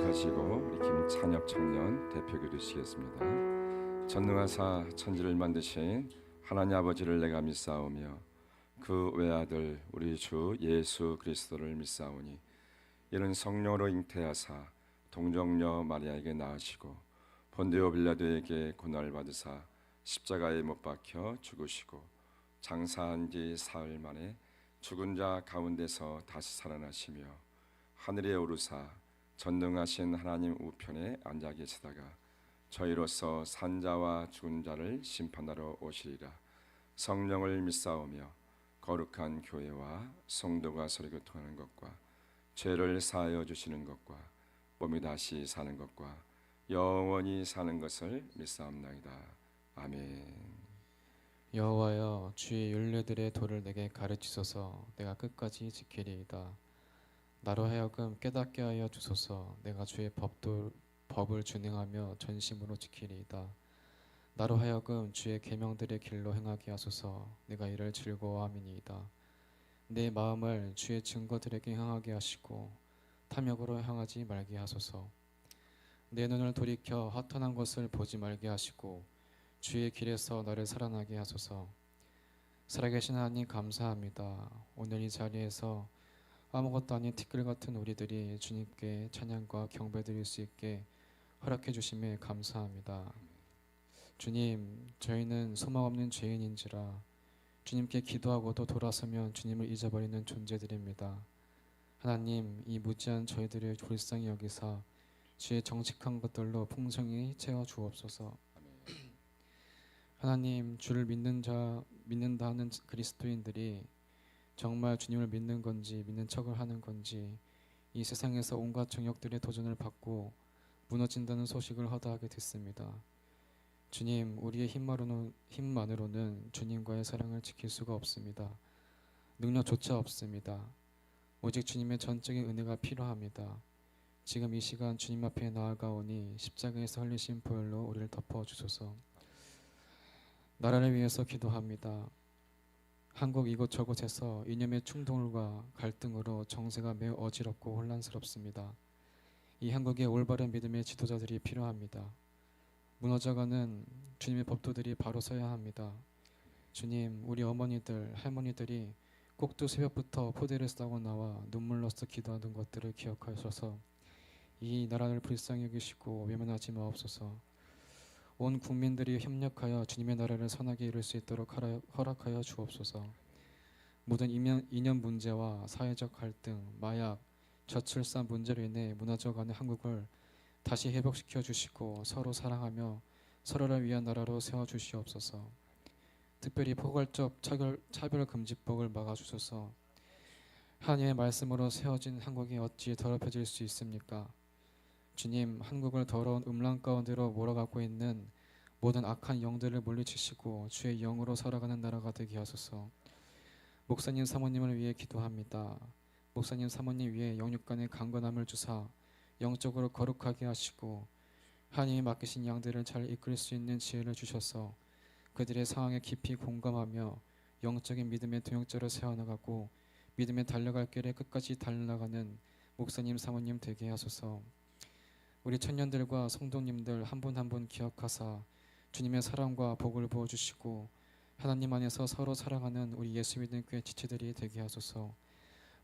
하시고 우리 김찬혁 청년 대표 기도시겠습니다. 전능하사 천지를 만드신 하나님 아버지를 내가 믿사오며 그 외아들 우리 주 예수 그리스도를 믿사오니 이는 성령으로 잉태하사 동정녀 마리아에게 낳으시고 본디오 빌라도에게 고난을 받으사 십자가에 못 박혀 죽으시고 장사한 지 사흘 만에 죽은 자 가운데서 다시 살아나시며 하늘에 오르사 전능하신 하나님 우편에 앉아 계시다가 저희로서 산자와 죽은 자를 심판하러 오시리라. 성령을 믿사오며 거룩한 교회와 성도가 서로 교통하는 것과 죄를 사하여 주시는 것과 몸이 다시 사는 것과 영원히 사는 것을 믿사옵나이다. 아멘. 여호와여, 주의 율례들의 도를 내게 가르치소서. 내가 끝까지 지키리이다. 나로 하여금 깨닫게 하여 주소서. 내가 주의 법을 준행하며 전심으로 지키리이다. 나로 하여금 주의 계명들의 길로 행하게 하소서. 내가 이를 즐거워함이니이다. 내 마음을 주의 증거들에게 향하게 하시고 탐욕으로 향하지 말게 하소서. 내 눈을 돌이켜 허탄한 것을 보지 말게 하시고 주의 길에서 나를 살아나게 하소서. 살아계신 하나님 감사합니다. 오늘 이 자리에서 아무것도 아닌 티끌 같은 우리들이 주님께 찬양과 경배드릴 수 있게 허락해 주심에 감사합니다. 주님, 저희는 소망 없는 죄인인지라 주님께 기도하고도 돌아서면 주님을 잊어버리는 존재들입니다. 하나님, 이 무지한 저희들을 불쌍히 여기사 주의 정직한 것들로 풍성히 채워 주옵소서. 하나님, 주를 믿는다 하는 그리스도인들이 정말 주님을 믿는 건지 믿는 척을 하는 건지 이 세상에서 온갖 정욕들의 도전을 받고 무너진다는 소식을 허다하게 됐습니다. 주님, 우리의 힘만으로는 주님과의 사랑을 지킬 수가 없습니다. 능력조차 없습니다. 오직 주님의 전적인 은혜가 필요합니다. 지금 이 시간 주님 앞에 나아가오니 십자가에서 흘리신 보혈로 우리를 덮어주소서. 나라를 위해서 기도합니다. 한국 이곳저곳에서 이념의 충돌과 갈등으로 정세가 매우 어지럽고 혼란스럽습니다. 이 한국의 올바른 믿음의 지도자들이 필요합니다. 무너져가는 주님의 법도들이 바로 서야 합니다. 주님, 우리 어머니들, 할머니들이 꼭두 새벽부터 포대를 싸고 나와 눈물로써 기도하는 것들을 기억하셔서 이 나라를 불쌍히 여기시고 외면하지 마옵소서. 온 국민들이 협력하여 주님의 나라를 선하게 이룰 수 있도록 허락하여 주옵소서. 모든 이념 문제와 사회적 갈등, 마약, 저출산 문제로 인해 무너져가는 한국을 다시 회복시켜 주시고 서로 사랑하며 서로를 위한 나라로 세워주시옵소서. 특별히 포괄적 차별금지법을 막아주소서. 하나님의 말씀으로 세워진 한국이 어찌 더럽혀질 수 있습니까? 주님, 한국을 더러운 음란 가운데로 몰아가고 있는 모든 악한 영들을 물리치시고 주의 영으로 살아가는 나라가 되게 하소서. 목사님 사모님을 위해 기도합니다. 목사님 사모님 위해 영육간의 강건함을 주사 영적으로 거룩하게 하시고 하나님이 맡기신 양들을 잘 이끌 수 있는 지혜를 주셔서 그들의 상황에 깊이 공감하며 영적인 믿음의 동역자로 세워나가고 믿음의 달려갈 길에 끝까지 달려나가는 목사님 사모님 되게 하소서. 우리 청년들과 성도님들 한 분 한 분 기억하사 주님의 사랑과 복을 부어주시고 하나님 안에서 서로 사랑하는 우리 예수 믿는 교회 지체들이 되게 하소서.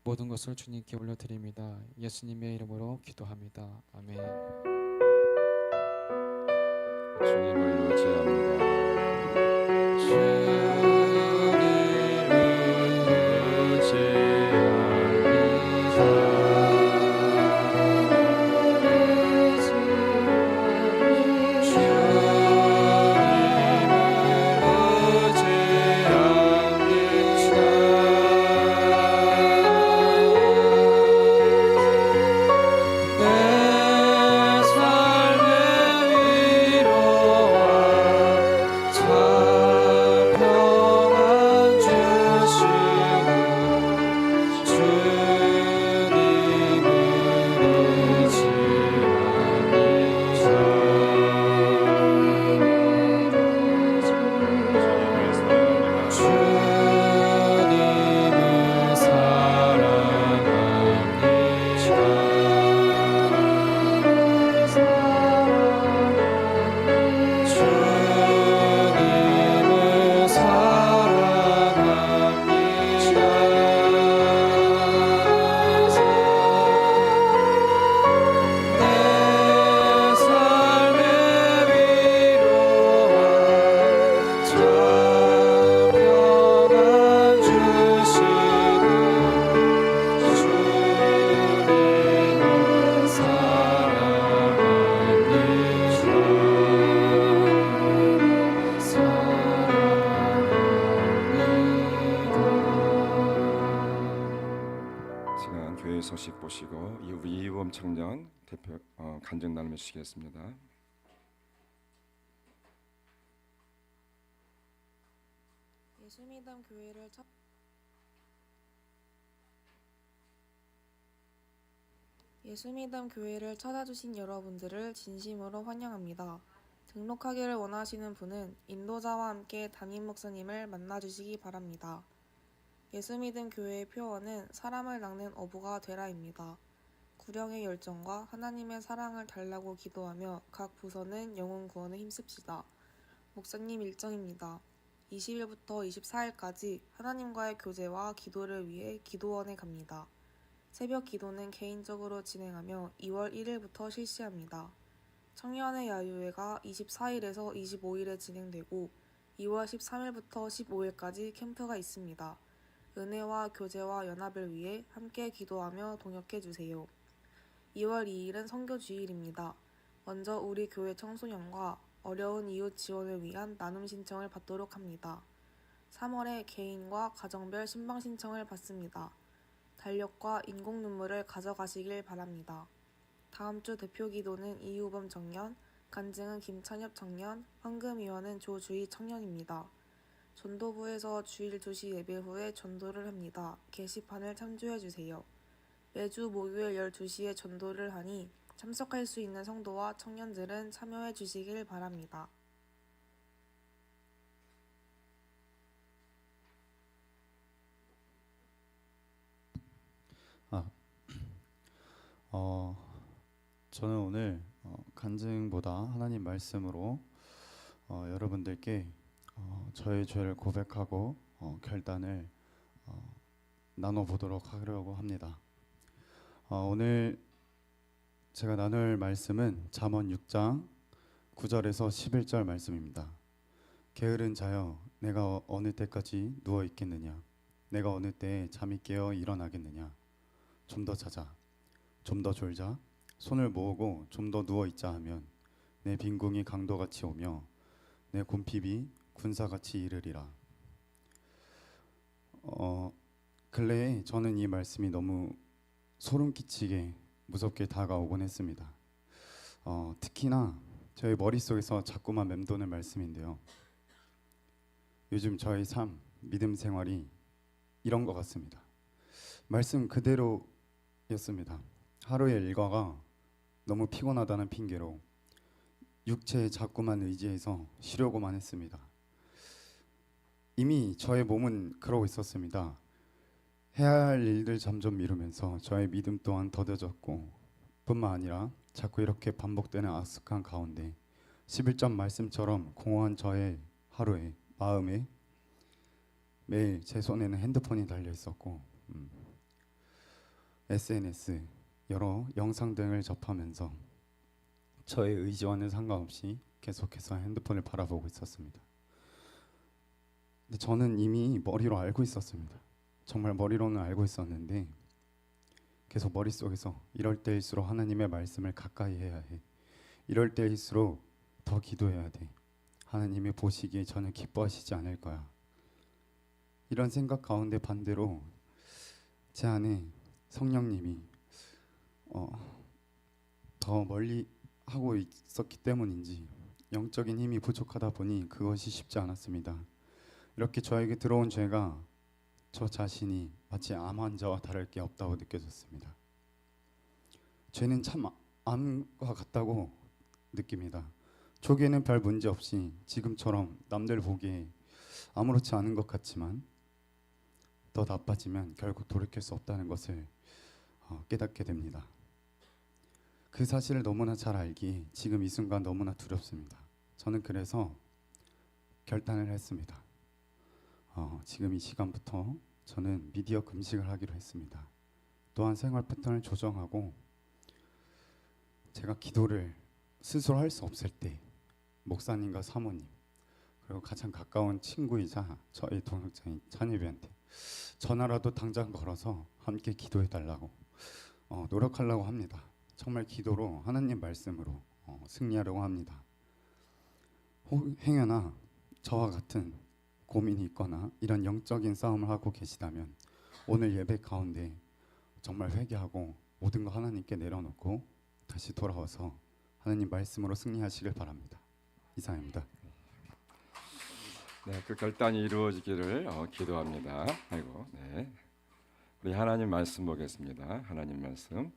모든 것을 주님께 올려드립니다. 예수님의 이름으로 기도합니다. 아멘. 주님을 의지합니다. 삶의 위로와 청년 대표 간증 나누며 주시겠습니다. 예수믿음 교회를 찾아주신 여러분들을 진심으로 환영합니다. 등록하기를 원하시는 분은 인도자와 함께 담임 목사님을 만나주시기 바랍니다. 예수믿음 교회의 표어는 사람을 낚는 어부가 되라입니다. 구령의 열정과 하나님의 사랑을 달라고 기도하며 각 부서는 영혼 구원에 힘씁시다. 목사님 일정입니다. 20일부터 24일까지 하나님과의 교제와 기도를 위해 기도원에 갑니다. 새벽 기도는 개인적으로 진행하며 2월 1일부터 실시합니다. 청년의 야유회가 24일에서 25일에 진행되고 2월 13일부터 15일까지 캠프가 있습니다. 은혜와 교제와 연합을 위해 함께 기도하며 동역해주세요. 2월 2일은 선교주일입니다. 먼저 우리 교회 청소년과 어려운 이웃 지원을 위한 나눔 신청을 받도록 합니다. 3월에 개인과 가정별 신방 신청을 받습니다. 달력과 인공 눈물을 가져가시길 바랍니다. 다음 주 대표 기도는 이우범 청년, 간증은 김찬엽 청년, 황금위원은 조주희 청년입니다. 전도부에서 주일 2시 예배 후에 전도를 합니다. 게시판을 참조해주세요. 매주 목요일 12시에 전도를 하니 참석할 수 있는 성도와 청년들은 참여해 주시길 바랍니다. 저는 오늘 간증보다 하나님 말씀으로 여러분들께 저의 죄를 고백하고 결단을 나눠보도록 하려고 합니다. 오늘 제가 나눌 말씀은 잠언 6장 9절에서 11절 말씀입니다. 게으른 자여, 내가 어느 때까지 누워 있겠느냐? 내가 어느 때에 잠이 깨어 일어나겠느냐? 좀 더 자자, 좀 더 졸자, 손을 모으고 좀 더 누워 있자 하면 내 빈궁이 강도같이 오며 내 곰핍이 군사같이 이르리라. 근래에 저는 이 말씀이 너무 소름 끼치게 무섭게 다가오곤 했습니다. 특히나 저희 머릿속에서 자꾸만 맴도는 말씀인데요. 요즘 저의 삶, 믿음 생활이 이런 것 같습니다. 말씀 그대로였습니다. 하루의 일과가 너무 피곤하다는 핑계로 육체에 자꾸만 의지해서 쉬려고만 했습니다. 이미 저의 몸은 그러고 있었습니다. 해야 할 일들 점점 미루면서 저의 믿음 또한 더뎌졌고 뿐만 아니라 자꾸 이렇게 반복되는 악습한 가운데 11절 말씀처럼 공허한 저의 하루에 마음에 매일 제 손에는 핸드폰이 달려 있었고 SNS 여러 영상 등을 접하면서 저의 의지와는 상관없이 계속해서 핸드폰을 바라보고 있었습니다. 근데 저는 이미 머리로 알고 있었습니다. 정말 머리로는 알고 있었는데 계속 머릿속에서 이럴 때일수록 하나님의 말씀을 가까이 해야 해. 이럴 때일수록 더 기도해야 돼. 하나님이 보시기에 저는 기뻐하시지 않을 거야. 이런 생각 가운데 반대로 제 안에 성령님이 더 멀리 하고 있었기 때문인지 영적인 힘이 부족하다 보니 그것이 쉽지 않았습니다. 이렇게 저에게 들어온 죄가 저 자신이 마치 암 환자와 다를 게 없다고 느껴졌습니다. 죄는 참 암과 같다고 느낍니다. 초기에는 별 문제 없이 지금처럼 남들 보기에 아무렇지 않은 것 같지만 더 나빠지면 결국 돌이킬 수 없다는 것을 깨닫게 됩니다. 그 사실을 너무나 잘 알기에 지금 이 순간 너무나 두렵습니다. 저는 그래서 결단을 했습니다. 지금 이 시간부터 저는 미디어 금식을 하기로 했습니다. 또한 생활 패턴을 조정하고 제가 기도를 스스로 할 수 없을 때 목사님과 사모님 그리고 가장 가까운 친구이자 저의 동역자인 찬입이한테 전화라도 당장 걸어서 함께 기도해 달라고 노력하려고 합니다. 정말 기도로 하나님 말씀으로 승리하려고 합니다. 행여나 저와 같은 고민이 있거나 이런 영적인 싸움을 하고 계시다면 오늘 예배 가운데 정말 회개하고 모든 거 하나님께 내려놓고 다시 돌아와서 하나님 말씀으로 승리하시길 바랍니다. 이상입니다. 네, 그 결단이 이루어지기를 기도합니다. 아이고, 네. 우리 하나님 말씀 보겠습니다. 하나님 말씀.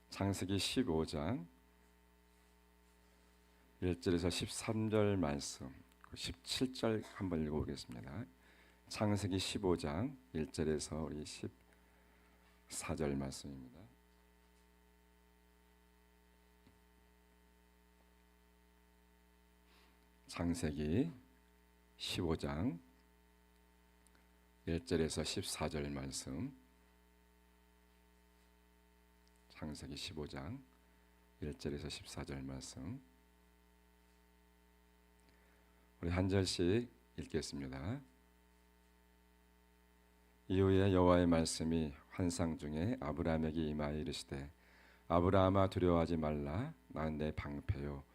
창세기 15장 1절에서 13절 말씀, 17절 한번 읽어보겠습니다. 창세기 15장 1절에서 우리 14절 말씀입니다. 창세기 15장 1절에서 14절 말씀. 창세기 15장 1절에서 14절 말씀. 우리 한 절씩 읽겠습니다. 이후에 여호와의 말씀이 환상 중에 아브라함에게 임하여 이르시되 아브라함아 두려워하지 말라. 나는 내 방패요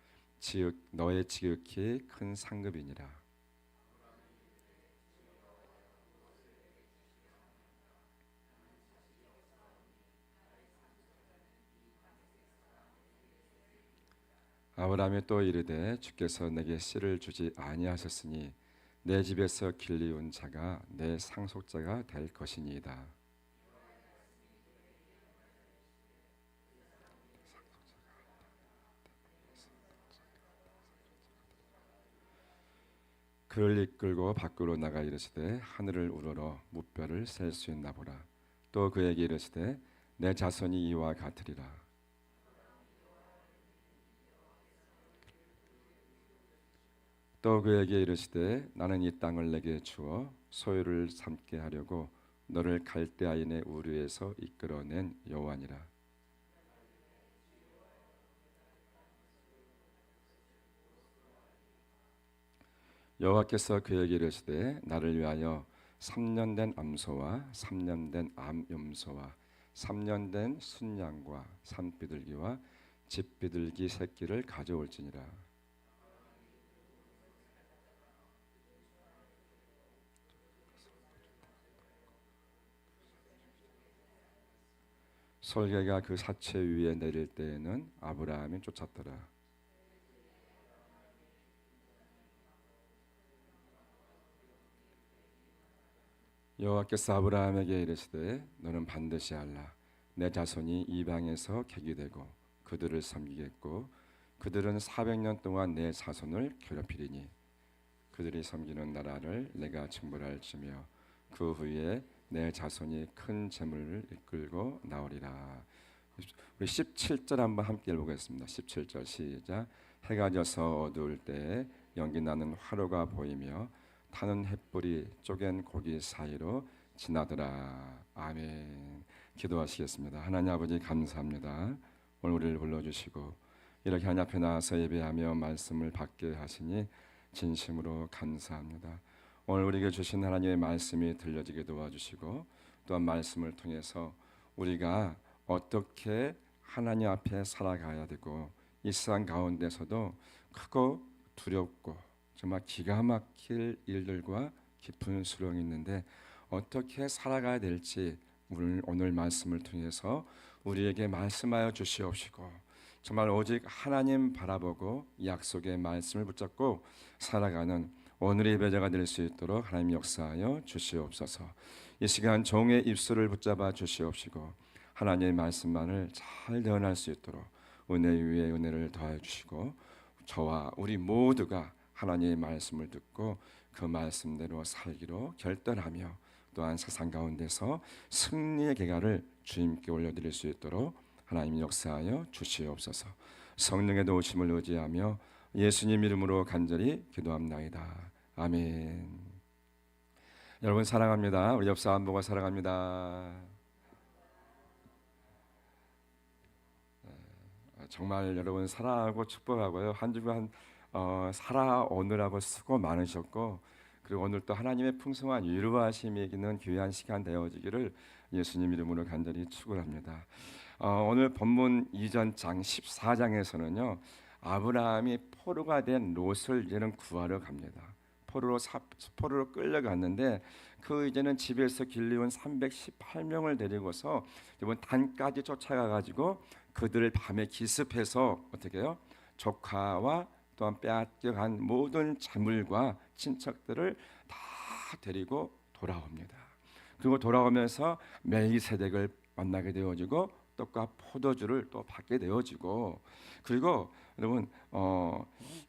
너의 지극히 큰 상급이니라. 아브라함이 또 이르되 주께서 내게 씨를 주지 아니하셨으니 내 집에서 길리운 자가 내 상속자가 될 것이니이다. 그를 이끌고 밖으로 나가 이르시되 하늘을 우러러 무뼈를 셀 수 있나 보라. 또 그에게 이르시되 내 자손이 이와 같으리라. 또 그에게 이르시되 나는 이 땅을 내게 주어 소유를 삼게 하려고 너를 갈대아인의 우르에서 이끌어낸 여호와니라. 여호와께서 그에게 이르시되 나를 위하여 3년 된 암소와 3년 된 암염소와 3년 된 순양과 산비둘기와 집비둘기 새끼를 가져올지니라. 솔개가 그 사체 위에 내릴 때에는 아브라함이 쫓았더라. 여호와께서 아브라함에게 이르시되 너는 반드시 알라. 내 자손이 이방에서 객이 되고 그들을 섬기겠고 그들은 400년 동안 내 자손을 괴롭히리니 그들이 섬기는 나라를 내가 징벌할지며 그 후에 내 자손이 큰 재물을 이끌고 나오리라. 우리 17절 한번 함께 읽어보겠습니다. 17절 시작. 해가 져서 어두울 때 연기 나는 화로가 보이며 타는 햇불이 쪼갠 고기 사이로 지나더라. 아멘. 기도하시겠습니다. 하나님 아버지 감사합니다. 오늘 우리를 불러주시고 이렇게 하나님 앞에 나와서 예배하며 말씀을 받게 하시니 진심으로 감사합니다. 오늘 우리에게 주신 하나님의 말씀이 들려지게 도와주시고 또한 말씀을 통해서 우리가 어떻게 하나님 앞에 살아가야 되고 이 세상 가운데서도 크고 두렵고 정말 기가 막힐 일들과 깊은 수렁이 있는데 어떻게 살아가야 될지 오늘 말씀을 통해서 우리에게 말씀하여 주시옵시고 정말 오직 하나님 바라보고 약속의 말씀을 붙잡고 살아가는 오늘의 예배자가 될 수 있도록 하나님 역사하여 주시옵소서. 이 시간 종의 입술을 붙잡아 주시옵시고 하나님의 말씀만을 잘 대언할 수 있도록 은혜 위에 은혜를 더해 주시고 저와 우리 모두가 하나님의 말씀을 듣고 그 말씀대로 살기로 결단하며 또한 세상 가운데서 승리의 계가를 주님께 올려드릴 수 있도록 하나님 역사하여 주시옵소서. 성령의 도우심을 의지하며 예수님 이름으로 간절히 기도합나이다. 아멘. 여러분 사랑합니다. 우리 옆 사람 보고 사랑합니다. 정말 여러분 사랑하고 축복하고요. 한 주간 살아오느라고 수고 많으셨고 그리고 오늘 또 하나님의 풍성한 위로하심이 있는 귀한 시간 되어지기를 예수님 이름으로 간절히 축원합니다. 오늘 본문 이전 장 14장에서는요 아브라함이 포로가 된 롯을 이제는 구하러 갑니다. 포로로 끌려갔는데 그 이제는 집에서 길리온 318명을 데리고서 이번 단까지 쫓아가 가지고 그들을 밤에 기습해서 어떻게 해요? 조카와 또한 빼앗겨간 모든 재물과 친척들을 다 데리고 돌아옵니다. 그리고 돌아오면서 멜기세덱을 만나게 되어지고 떡과 포도주를 또 받게 되어지고, 그리고 여러분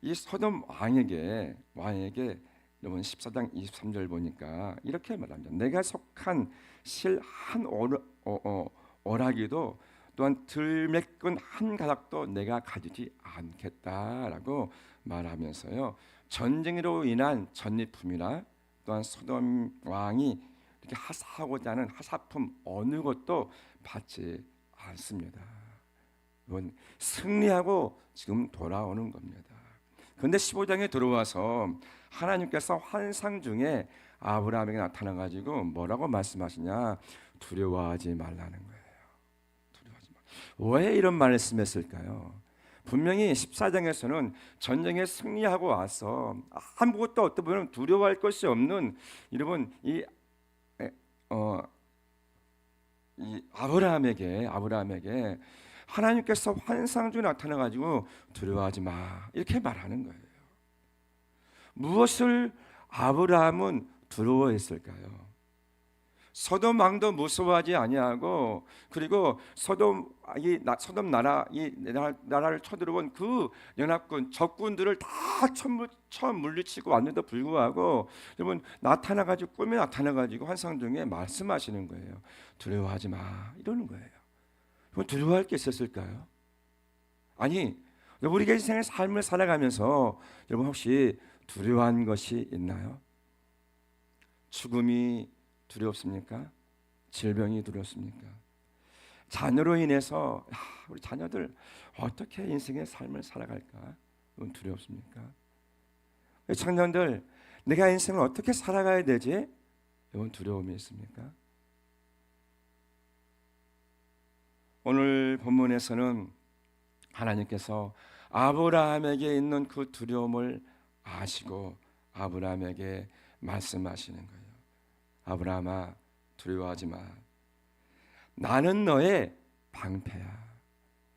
이 소돔 왕에게 여러분 14장 23절 보니까 이렇게 말합니다. 내가 속한 실 한 오라기도 또한 들매끈 한 가닥도 내가 가지지 않겠다라고 말하면서요, 전쟁으로 인한 전리품이나 또한 소돔 왕이 이렇게 하사하고자 하는 하사품 어느 것도 받지 않습니다. 이건 승리하고 지금 돌아오는 겁니다. 그런데 15장에 들어와서 하나님께서 환상 중에 아브라함에게 나타나 가지고 뭐라고 말씀하시냐? 두려워하지 말라는 거예요. 두려워하지 말. 왜 이런 말씀했을까요? 분명히 14장에서는 전쟁에 승리하고 와서 아무것도 어떻게 보면 두려워할 것이 없는 여러분 이 아브라함에게 하나님께서 환상 중에 나타나 가지고 두려워하지 마 이렇게 말하는 거예요. 무엇을 아브라함은 두려워했을까요? 소돔 왕도 무서워하지 아니하고, 그리고 소돔 나라를 쳐들어온 그 연합군 적군들을 다 처음 물리치고 왔는데도 불구하고 여러분 나타나가지고 꿈에 나타나가지고 환상 중에 말씀하시는 거예요. 두려워하지 마 이러는 거예요. 그럼 두려워할 게 있었을까요? 아니, 우리가 인생의 삶을 살아가면서 여러분 혹시 두려워한 것이 있나요? 죽음이 두렵습니까? 질병이 두렵습니까? 자녀로 인해서 우리 자녀들 어떻게 인생의 삶을 살아갈까? 그건 두렵습니까? 청년들 내가 인생을 어떻게 살아가야 되지? 이건 두려움이 있습니까? 오늘 본문에서는 하나님께서 아브라함에게 있는 그 두려움을 아시고 아브라함에게 말씀하시는 거예요. 아브라함아 두려워하지 마. 나는 너의 방패야.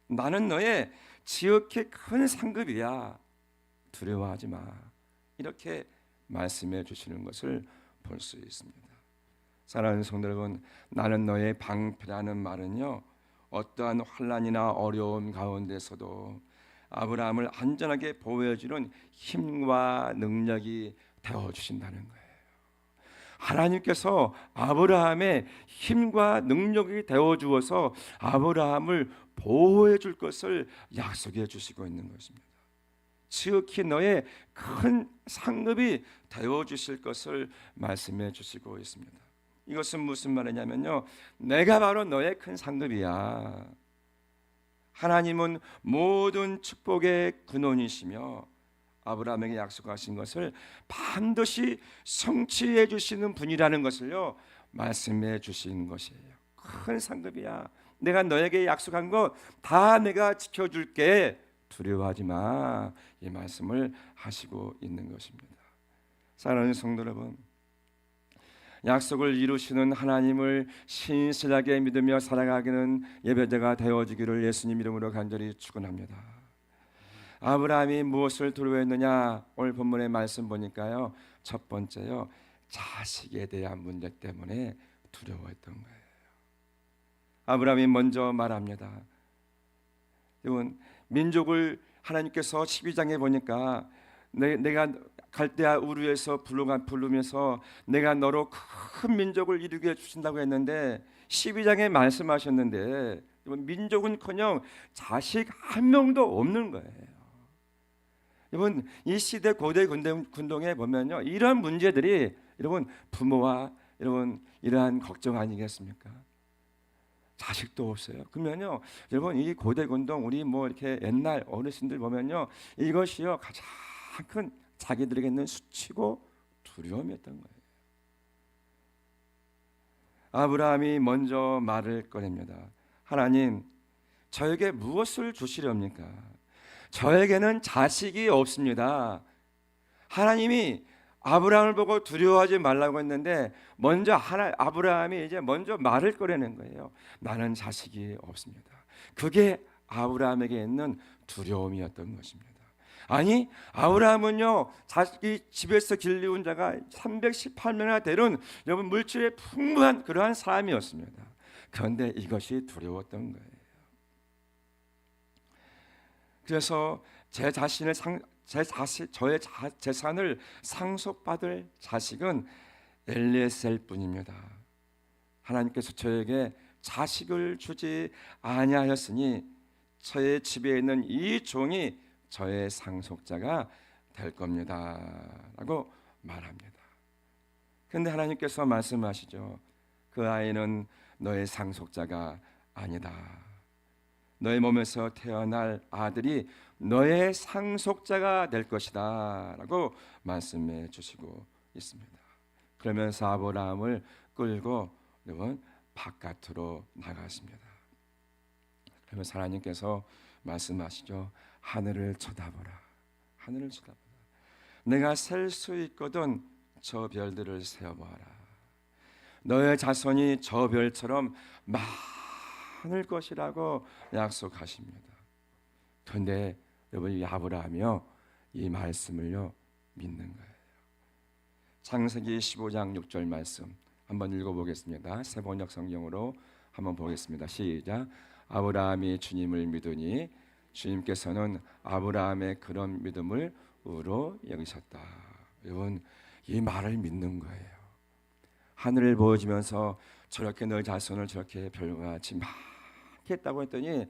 나는 너의 지극히 큰 상급이야. 두려워하지 마. 이렇게 말씀해 주시는 것을 볼 수 있습니다. 사랑하는 성도 여러분, 나는 너의 방패라는 말은요, 어떠한 환난이나 어려움 가운데서도 아브라함을 안전하게 보호해주는 힘과 능력이 되어주신다는 거예요. 하나님께서 아브라함의 힘과 능력이 되어주어서 아브라함을 보호해 줄 것을 약속해 주시고 있는 것입니다. 지극히 너의 큰 상급이 되어주실 것을 말씀해 주시고 있습니다. 이것은 무슨 말이냐면요, 내가 바로 너의 큰 상급이야. 하나님은 모든 축복의 근원이시며 아브라함에게 약속하신 것을 반드시 성취해 주시는 분이라는 것을요 말씀해 주신 것이에요. 큰 상급이야. 내가 너에게 약속한 것 다 내가 지켜줄게. 두려워하지 마. 이 말씀을 하시고 있는 것입니다. 사랑하는 성도 여러분, 약속을 이루시는 하나님을 신실하게 믿으며 살아가기는 예배자가 되어지기를 예수님 이름으로 간절히 축원합니다. 아브라함이 무엇을 두려워했느냐? 오늘 본문의 말씀 보니까요, 첫 번째요, 자식에 대한 문제 때문에 두려워했던 거예요. 아브라함이 먼저 말합니다. 여러분, 민족을 하나님께서 12장에 보니까 내가 갈대아 우르에서 부르면서 내가 너로 큰 민족을 이루게 해주신다고 했는데 12장에 말씀하셨는데 민족은커녕 자식 한 명도 없는 거예요. 여러분, 이 시대 고대 군동에 보면요, 이런 문제들이 여러분 부모와 여러분 이러한 걱정 아니겠습니까? 자식도 없어요. 그러면요, 여러분 이 고대 군동 우리 뭐 이렇게 옛날 어르신들 보면요, 이것이요 가장 큰 자기들에게 있는 수치고 두려움이었던 거예요. 아브라함이 먼저 말을 꺼냅니다. 하나님, 저에게 무엇을 주시렵니까? 저에게는 자식이 없습니다. 하나님이 아브라함을 보고 두려워하지 말라고 했는데 먼저 아브라함이 이제 먼저 말을 꺼내는 거예요. 나는 자식이 없습니다. 그게 아브라함에게 있는 두려움이었던 것입니다. 아니, 아브라함은요, 자기 집에서 길리운 자가 318명이나 되는 여러분 물질에 풍부한 그러한 사람이었습니다. 그런데 이것이 두려웠던 거예요. 그래서 저의 재산을 상속받을 자식은 엘리에셀 뿐입니다. 하나님께서 저에게 자식을 주지 아니하였으니 저의 집에 있는 이 종이 저의 상속자가 될 겁니다 라고 말합니다. 그런데 하나님께서 말씀하시죠. 그 아이는 너의 상속자가 아니다. 너의 몸에서 태어날 아들이 너의 상속자가 될 것이다 라고 말씀해 주시고 있습니다. 그러면서 아브라함을 끌고 여러분 바깥으로 나갔습니다. 그러면서 하나님께서 말씀하시죠. 하늘을 쳐다보라. 하늘을 쳐다보라. 내가 셀 수 있거든 저 별들을 세어보아라. 너의 자손이 저 별처럼 많을 것이라고 약속하십니다. 그런데 여러분 이 아브라함이요 이 말씀을요 믿는 거예요. 창세기 15장 6절 말씀 한번 읽어보겠습니다. 새번역 성경으로 한번 보겠습니다. 시작. 아브라함이 주님을 믿으니 주님께서는 아브라함의 그런 믿음을 의로 여기셨다. 여러분 이 말을 믿는 거예요. 하늘을 보여주면서 저렇게 너의 자손을 저렇게 별과 같이 많게 했다고 했더니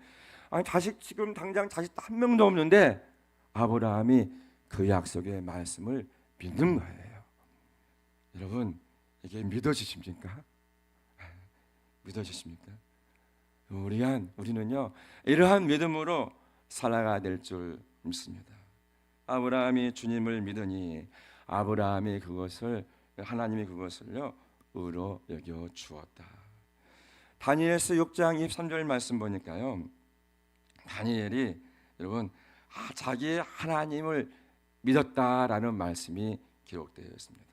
아니 지금 당장 자식 한 명도 없는데 아브라함이 그 약속의 말씀을 믿는 거예요. 여러분 이게 믿어지십니까? 믿어지십니까? 우리는요 이러한 믿음으로 살아가야 될 줄 믿습니다. 아브라함이 주님을 믿으니 아브라함이 하나님이 그것을요 의로 여겨 주었다. 다니엘서 6장 23절 말씀 보니까요 다니엘이 여러분 자기의 하나님을 믿었다라는 말씀이 기록되어 있습니다.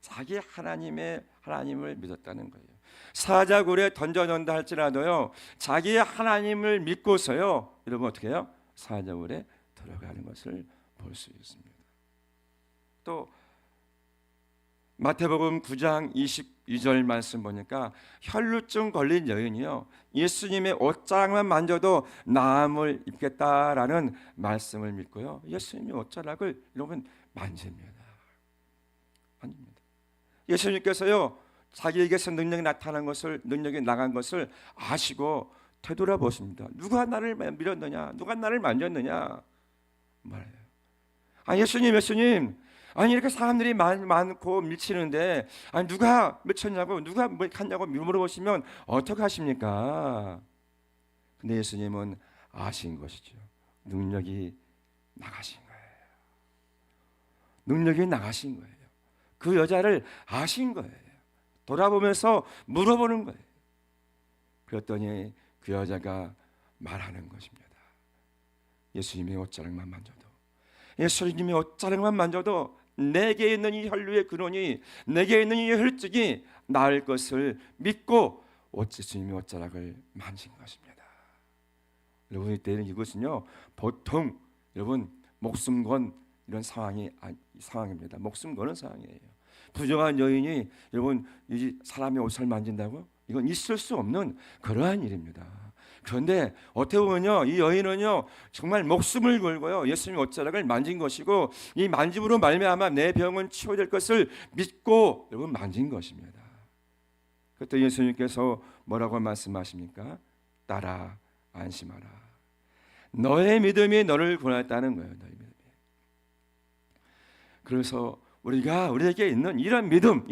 자기 하나님을 믿었다는 거예요. 사자굴에 던져놓는다 할지라도요 자기의 하나님을 믿고서요 여러분 어떻게 해요? 사자굴에 들어가는 것을 볼 수 있습니다. 또 마태복음 9장 22절 말씀 보니까 혈루증 걸린 여인이요 예수님의 옷자락만 만져도 나음을 입겠다라는 말씀을 믿고요 예수님의 옷자락을 여러분 만집니다. 예수님께서요 자기에게서 능력이 나간 것을 아시고 되돌아보십니다. 누가 나를 밀었느냐? 누가 나를 만졌느냐? 말해요. 예수님. 아니 이렇게 사람들이 많고 밀치는데 아니 누가 밀쳤냐고 누가 뭐 갔냐고 물어보시면 어떻게 하십니까? 근데 예수님은 아신 것이죠. 능력이 나가신 거예요. 능력이 나가신 거예요. 그 여자를 아신 거예요. 돌아보면서 물어보는 거예요. 그랬더니 그 여자가 말하는 것입니다. 예수님의 옷자락만 만져도 내게 있는 이 혈류의 근원이 내게 있는 이 혈증이 나을 것을 믿고 예수님의 옷자락을 만진 것입니다. 여러분 이때는 이것은요 보통 여러분 목숨 건 이런 상황입니다. 목숨 거는 상황이에요. 부정한 여인이 여러분 이 사람의 옷을 만진다고? 이건 있을 수 없는 그러한 일입니다. 그런데 어떻게 보면요 이 여인은요 정말 목숨을 걸고요 예수님의 옷자락을 만진 것이고 이 만짐으로 말미암아 내 병은 치유될 것을 믿고 여러분 만진 것입니다. 그때 예수님께서 뭐라고 말씀하십니까? 따라 안심하라. 너의 믿음이 너를 구원했다는 거예요. 너의 믿음이. 그래서 우리에게 있는 이런 믿음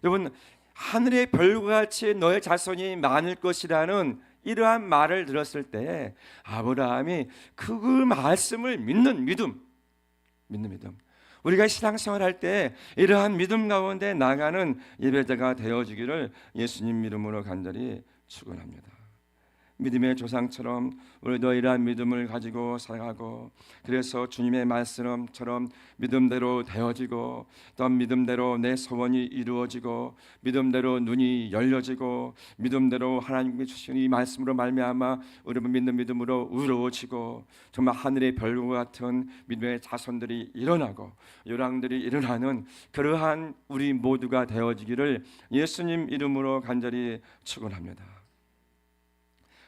여러분 하늘의 별과 같이 너의 자손이 많을 것이라는 이러한 말을 들었을 때 아브라함이 그 말씀을 믿는 믿음 우리가 신앙생활할 때 이러한 믿음 가운데 나가는 예배자가 되어주기를 예수님 이름으로 간절히 축원합니다. 믿음의 조상처럼 우리도 이러한 믿음을 가지고 살아가고, 그래서 주님의 말씀처럼 믿음대로 되어지고, 또 믿음대로 내 소원이 이루어지고, 믿음대로 눈이 열려지고, 믿음대로 하나님께 주신 이 말씀으로 말미암아 우리가 믿는 믿음으로 의로워지고, 정말 하늘의 별과 같은 믿음의 자손들이 일어나고 요랑들이 일어나는 그러한 우리 모두가 되어지기를 예수님 이름으로 간절히 축원합니다.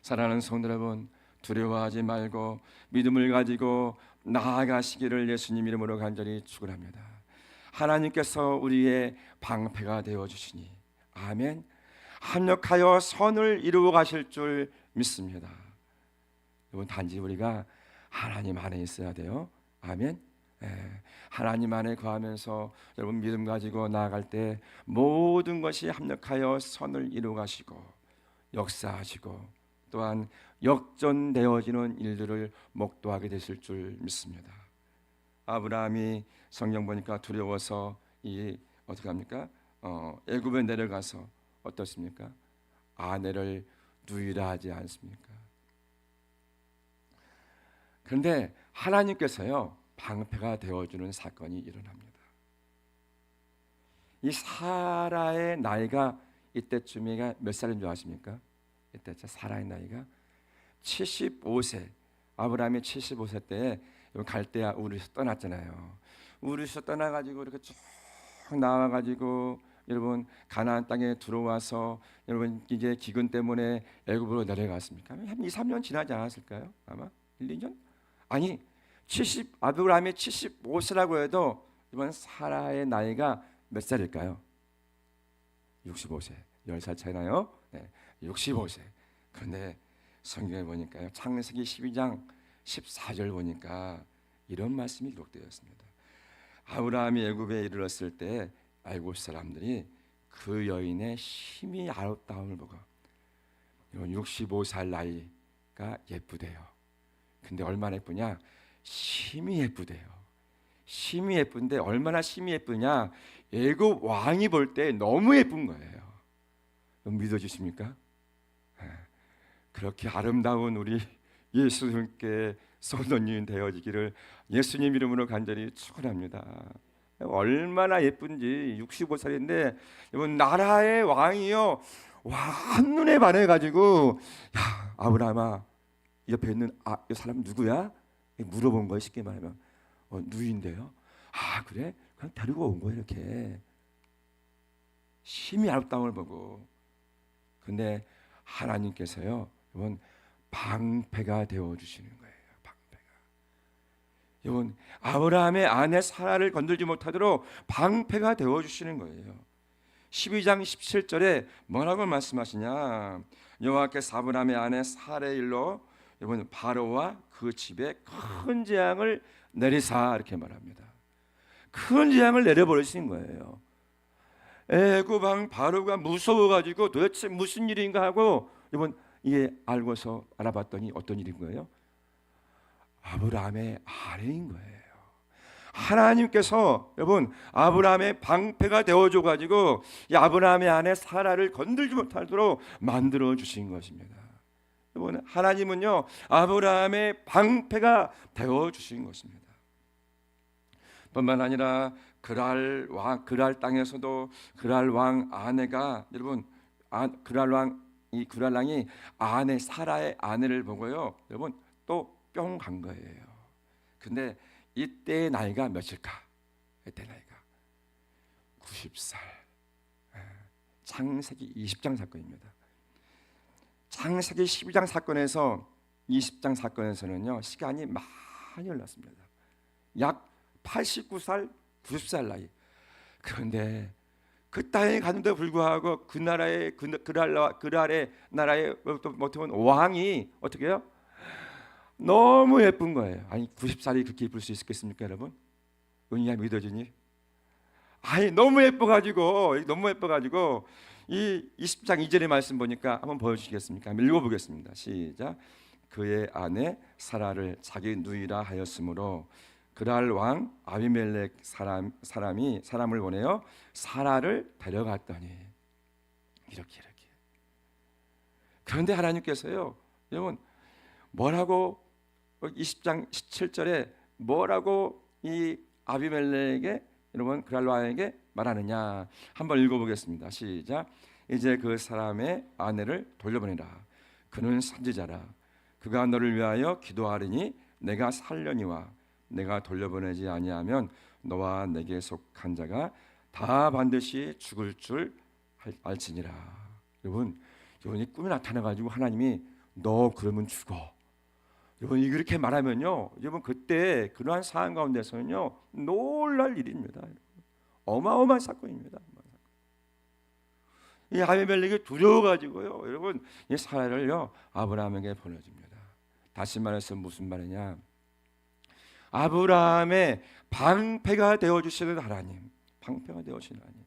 사랑하는 성도 여러분, 두려워하지 말고 믿음을 가지고 나아가시기를 예수님 이름으로 간절히 축원합니다. 하나님께서 우리의 방패가 되어 주시니, 아멘, 합력하여 선을 이루어 가실 줄 믿습니다. 여러분, 단지 우리가 하나님 안에 있어야 돼요. 아멘. 하나님 안에 거하면서 여러분 믿음 가지고 나아갈 때 모든 것이 합력하여 선을 이루어 가시고 역사하시고 또한 역전되어지는 일들을 목도하게 되실 줄 믿습니다. 아브라함이 성경 보니까 두려워서 어떻게 합니까? 애굽에 내려가서 어떻습니까? 아내를 누이라 하지 않습니까? 그런데 하나님께서요 방패가 되어주는 사건이 일어납니다. 이 사라의 나이가 이때쯤이가 몇 살인 줄 아십니까? 이때 사라의 나이가 75세. 아브라함이 75세 때에 갈대아 우르에서 떠났잖아요. 우르에서 떠나가지고 이렇게 쭉 나와가지고 여러분 가나안 땅에 들어와서 여러분 이제 기근 때문에 애굽으로 내려갔습니까? 한 2, 3년 지나지 않았을까요? 아마 1, 2년? 아니 아브라함이 75세라고 해도 이번 사라의 나이가 몇 살일까요? 65세. 10살 차이나요? 네, 65세. 그런데 성경에 보니까요, 창세기 12장 14절 보니까 이런 말씀이 기록되어 있습니다. 아브라함이 애굽에 이르렀을 때 애굽 사람들이 그 여인의 심히 아름다움을 보고, 이런 65살 나이가 예쁘대요. 근데 얼마나 예쁘냐? 심히 예쁘대요. 심히 예쁜데 얼마나 심히 예쁘냐? 애굽 왕이 볼 때 너무 예쁜 거예요. 믿어주십니까? 그렇게 아름다운 우리 예수님께 소년이 되어지기를 예수님 이름으로 간절히 축원합니다. 얼마나 예쁜지. 65살인데 여러분 나라의 왕이요, 와, 한눈에 반해가지고, 야, 아브라함아, 옆에 있는 이 사람 누구야? 물어본 거예요. 쉽게 말하면 누이인데요. 아, 그래? 그냥 데리고 온 거예요. 이렇게 심히 아름다움을 보고. 근데 하나님께서요 여러분 방패가 되어 주시는 거예요. 방패가. 여러분 아브라함의 아내 사라를 건들지 못하도록 방패가 되어 주시는 거예요. 12장 17절에 뭐라고 말씀하시냐? 여호와께서 아브라함의 아내 사라의 일로 여러분 바로와 그 집에 큰 재앙을 내리사, 이렇게 말합니다. 큰 재앙을 내려버리신 거예요. 애굽 왕 바로가 무서워가지고 도대체 무슨 일인가 하고 이번 이게 알고서 알아봤더니 어떤 일인 거예요? 아브라함의 아내인 거예요. 하나님께서 여러분 아브라함의 방패가 되어줘 가지고 이 아브라함의 아내 사라를 건들지 못하도록 만들어 주신 것입니다. 여러분 하나님은요 아브라함의 방패가 되어 주신 것입니다. 뿐만 아니라 그랄 땅에서도 그랄 왕 아내가 여러분 그랄 왕이 아내 사라의 아내를 보고요 여러분 또 뿅 간 거예요. 근데 이때의 나이가 몇일까? 이때 나이가 90살. 창세기 20장 사건입니다. 창세기 12장 사건에서 20장 사건에서는요 시간이 많이 흘렀습니다. 약 89살, 90살 나이. 그런데 그 땅에 갔는데 불구하고 그 나라의 그랄의 나라의 어떻게 보면 왕이 어떻게 해요? 너무 예쁜 거예요. 아니 90살이 그렇게 예쁠 수 있겠습니까, 여러분? 은희야 믿어지니? 아니 너무 예뻐가지고 이 20장 2절의 말씀 보니까 한번 보여주시겠습니까? 한번 읽어보겠습니다. 시작. 그의 아내 사라를 자기 누이라 하였으므로 그랄 왕 아비멜렉 사람을 보내어 사라를 데려갔더니 이렇게. 그런데 하나님께서요 여러분 뭐라고 20장 17절에 뭐라고 이 아비멜렉에게 여러분 그랄 왕에게 말하느냐 한번 읽어보겠습니다. 시작. 이제 그 사람의 아내를 돌려보내라. 그는 선지자라. 그가 너를 위하여 기도하리니 내가 살려니와 내가 돌려보내지 아니하면 너와 내게 속한 자가 다 반드시 죽을 줄 알지니라. 여러분 이 꿈에 나타나가지고 하나님이 너 그러면 죽어. 여러분 이렇게 말하면요, 여러분 그때 그러한 상황 가운데서는요 놀랄 일입니다. 어마어마한 사건입니다. 이 아비멜렉이 두려워가지고요, 여러분 이 사라를요 아브라함에게 보내줍니다. 다시 말해서 무슨 말이냐? 아브라함의 방패가 되어 주시는 하나님, 방패가 되어 주시는 하나님.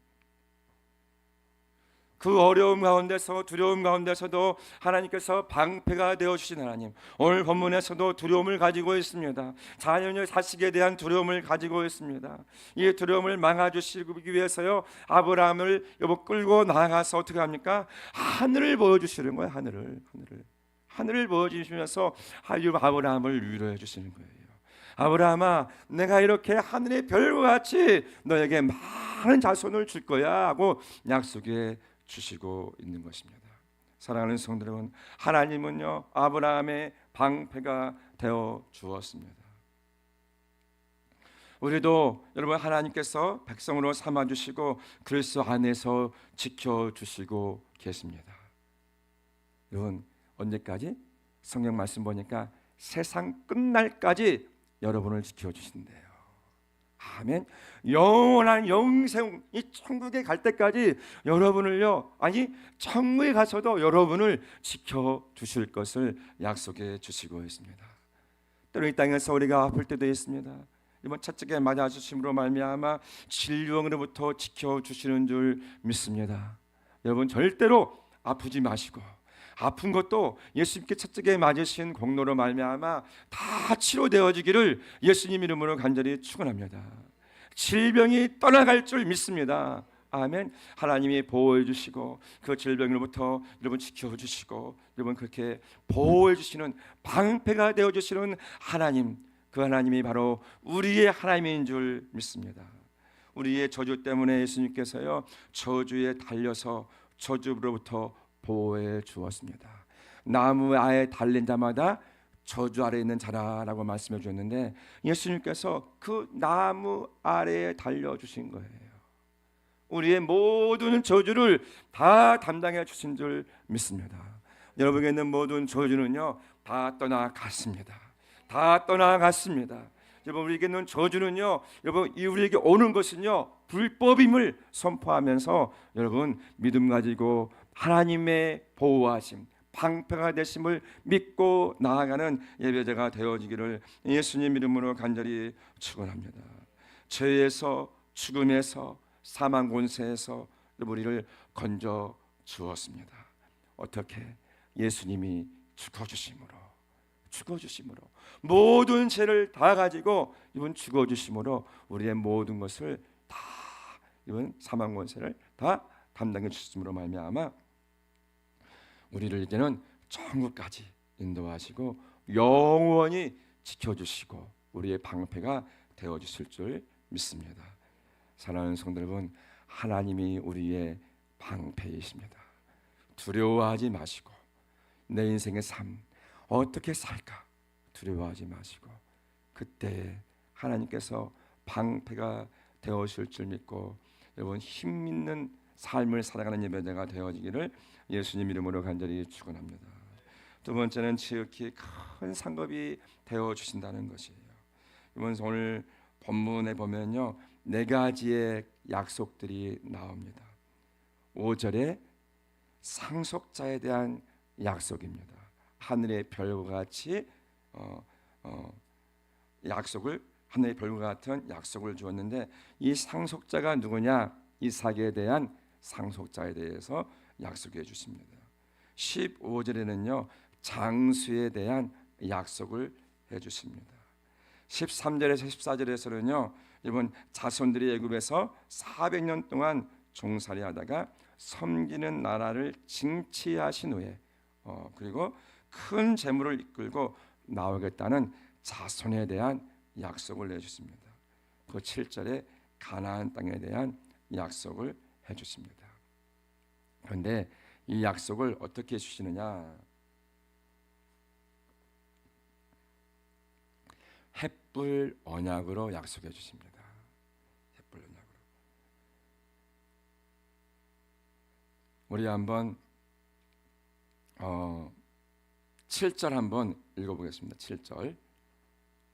그 어려움 가운데서 두려움 가운데서도 하나님께서 방패가 되어주신 하나님. 오늘 본문에서도 두려움을 가지고 있습니다. 자녀의 자식에 대한 두려움을 가지고 있습니다. 이 두려움을 막아주시기 위해서요 아브라함을 여보 끌고 나가서 어떻게 합니까? 하늘을 보여주시는 거예요. 하늘을 보여주시면서 아브라함을 위로해 주시는 거예요. 아브라함아, 내가 이렇게 하늘의 별과 같이 너에게 많은 자손을 줄 거야 하고 약속해 주시고 있는 것입니다. 사랑하는 성도 여러분, 하나님은요 아브라함의 방패가 되어 주었습니다. 우리도 여러분 하나님께서 백성으로 삼아 주시고 그리스도 안에서 지켜 주시고 계십니다. 여러분 언제까지? 성경 말씀 보니까 세상 끝날까지 여러분을 지켜 주신대요. 아멘. 영원한 영생 이 천국에 갈 때까지 여러분을요, 아니 천국에 가서도 여러분을 지켜 주실 것을 약속해 주시고 있습니다. 때로 이 땅에서 우리가 아플 때도 있습니다. 이번 첫째에 맞아 주심으로 말미암아 질병으로부터 지켜 주시는 줄 믿습니다. 여러분 절대로 아프지 마시고, 아픈 것도 예수님께 첫째에 맞으신 공로로 말미암아 다 치료되어지기를 예수님 이름으로 간절히 축원합니다. 질병이 떠나갈 줄 믿습니다. 아멘. 하나님이 보호해 주시고 그 질병으로부터 여러분 지켜 주시고 여러분 그렇게 보호해 주시는 방패가 되어 주시는 하나님, 그 하나님이 바로 우리의 하나님인 줄 믿습니다. 우리의 저주 때문에 예수님께서요 저주에 달려서 저주로부터 보호해 주었습니다. 나무 아래 달린 자마다 저주 아래에 있는 자라라고 말씀해 주셨는데 예수님께서 그 나무 아래에 달려 주신 거예요. 우리의 모든 저주를 다 담당해 주신 줄 믿습니다. 여러분에게 있는 모든 저주는요 다 떠나갔습니다. 다 떠나갔습니다. 여러분 우리에게 있는 저주는요, 여러분 우리에게 오는 것은요 불법임을 선포하면서 여러분 믿음 가지고 하나님의 보호하심, 방패가 되심을 믿고 나아가는 예배자가 되어지기를 예수님 이름으로 간절히 축원합니다. 죄에서, 죽음에서, 사망 권세에서 우리를 건져 주었습니다. 어떻게? 예수님이 죽어주심으로 모든 죄를 다 가지고 이분 죽어주심으로 우리의 모든 것을 다 이분 사망 권세를 다 담당해 주심으로 말미암아 우리를 이제는 천국까지 인도하시고 영원히 지켜주시고 우리의 방패가 되어주실 줄 믿습니다. 사랑하는 성도 여러분, 하나님이 우리의 방패이십니다. 두려워하지 마시고 내 인생의 삶 어떻게 살까 두려워하지 마시고 그때 하나님께서 방패가 되어주실 줄 믿고 여러분 힘 있는 삶을 살아가는 예배자가 되어지기를 예수님 이름으로 간절히 축원합니다. 두 번째는 지극히 큰 상급이 되어 주신다는 것이에요. 이번 오늘 본문에 보면요 4가지의 약속들이 나옵니다. 5절에 상속자에 대한 약속입니다. 하늘의 별과 같이 약속을 하늘의 별과 같은 약속을 주었는데 이 상속자가 누구냐? 이삭에 대한 상속자에 대해서 약속해 주십니다. 15절에는요 장수에 대한 약속을 해 주십니다. 13절에서 14절에서는요 이번 자손들이 애굽에서 400년 동안 종살이하다가 섬기는 나라를 징치하신 후에 그리고 큰 재물을 이끌고 나오겠다는 자손에 대한 약속을 내주십니다. 그 7절에 가나안 땅에 대한 약속을 해주십니다. 그런데 이 약속을 어떻게 해주시느냐? 햇불 언약으로 약속해 주십니다. 햇불 언약으로. 우리 한번 7절 한번 읽어보겠습니다. 7절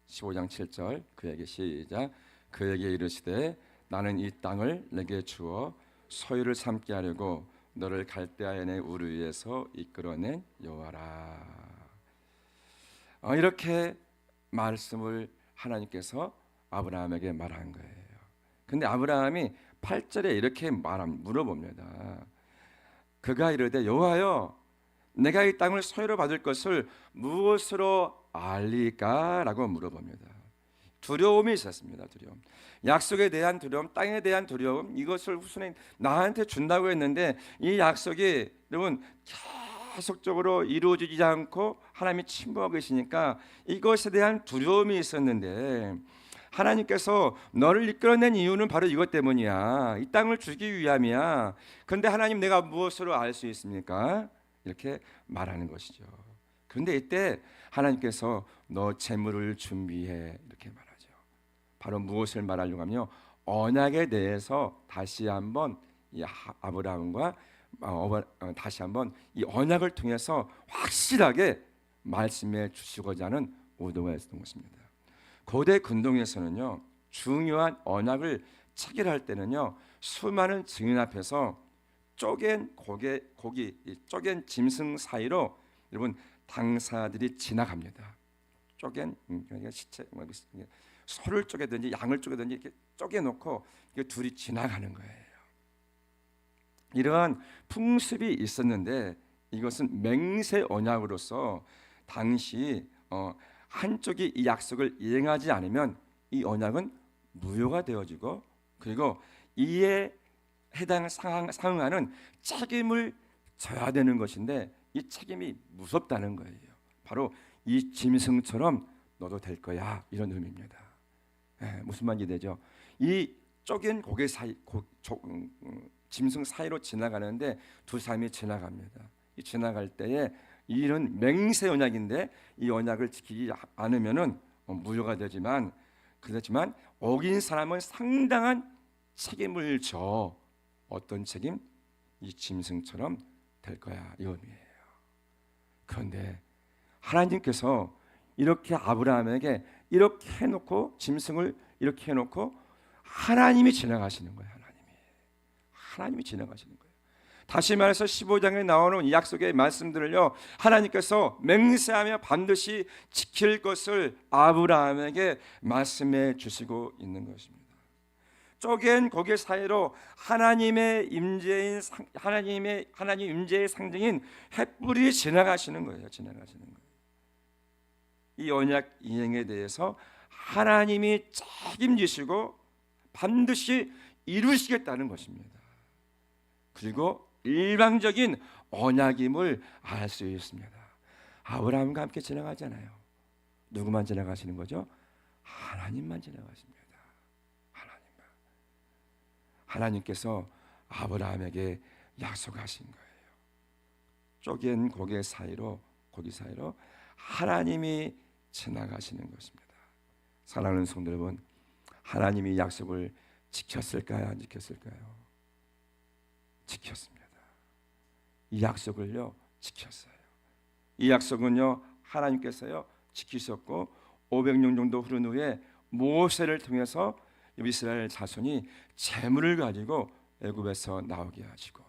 15장 7절 그에게 시작. 그에게 이르시되 나는 이 땅을 내게 주어 소유를 삼게 하려고 너를 갈대아인의 우르 위에서 이끌어낸 여호와라. 이렇게 말씀을 하나님께서 아브라함에게 말한 거예요. 근데 아브라함이 8절에 이렇게 물어봅니다. 그가 이르되 여호와여 내가 이 땅을 소유로 받을 것을 무엇으로 알리까? 라고 물어봅니다. 두려움이 있었습니다. 두려움. 약속에 대한 두려움, 땅에 대한 두려움, 이것을 후손이 나한테 준다고 했는데 이 약속이 여러분 계속적으로 이루어지지 않고 하나님이 침묵하고 계시니까 이것에 대한 두려움이 있었는데 하나님께서 너를 이끌어낸 이유는 바로 이것 때문이야. 이 땅을 주기 위함이야. 그런데 하나님 내가 무엇으로 알 수 있습니까? 이렇게 말하는 것이죠. 그런데 이때 하나님께서 너 재물을 준비해 이렇게 말하죠. 바로 무엇을 말하려고 하면요, 언약에 대해서 다시 한번 이 아브라함과 다시 한번 이 언약을 통해서 확실하게 말씀해 주시고자 하는 의도가 있었던 것입니다. 고대 근동에서는요, 중요한 언약을 체결할 때는요, 수많은 증인 앞에서 쪼갠 쪼갠 짐승 사이로 여러분 당사들이 지나갑니다. 쪼갠 시체 소를 쪼개든지 양을 쪼개든지 이렇게 쪼개놓고 둘이 지나가는 거예요. 이러한 풍습이 있었는데 이것은 맹세 언약으로서 당시 한쪽이 이 약속을 이행하지 않으면 이 언약은 무효가 되어지고 그리고 이에 해당 상응하는 책임을 져야 되는 것인데 이 책임이 무섭다는 거예요. 바로 이 짐승처럼 너도 될 거야 이런 의미입니다. 무슨 말인지 되죠? 이 쪼갠 고개 사이 짐승 사이로 지나가는데 두 사람이 지나갑니다. 이 지나갈 때에 이런 맹세 언약인데 이 언약을 지키지 않으면은 무효가 되지만 그렇지만 어긴 사람은 상당한 책임을 져. 어떤 책임? 이 짐승처럼 될 거야 이 의미예요. 그런데 하나님께서 이렇게 아브라함에게 이렇게 해놓고 짐승을 이렇게 해놓고 하나님이 지나가시는 거예요. 하나님이 지나가시는 거예요. 다시 말해서 15장에 나오는 이 약속의 말씀들을요, 하나님께서 맹세하며 반드시 지킬 것을 아브라함에게 말씀해 주시고 있는 것입니다. 쪼갠 고개 사이로 하나님의 임재의 상징인 햇불이 지나가시는 거예요. 지나가시는 거예요. 이 언약 이행에 대해서 하나님이 책임지시고 반드시 이루시겠다는 것입니다. 그리고 일방적인 언약임을 알 수 있습니다. 아브라함과 함께 지나가잖아요. 누구만 지나가시는 거죠? 하나님만 지나가십니다. 하나님께서 아브라함에게 약속하신 거예요. 쪼갠 고개 사이로 하나님이 지나가시는 것입니다. 사랑하는 성도 여러분, 하나님이 약속을 지켰을까요? 안 지켰을까요? 지켰습니다. 이 약속을요 지켰어요. 이 약속은요 하나님께서요 지키셨고 500년 정도 흐른 후에 모세를 통해서 이스라엘 자손이 재물을 가지고 애굽에서 나오게 하시고,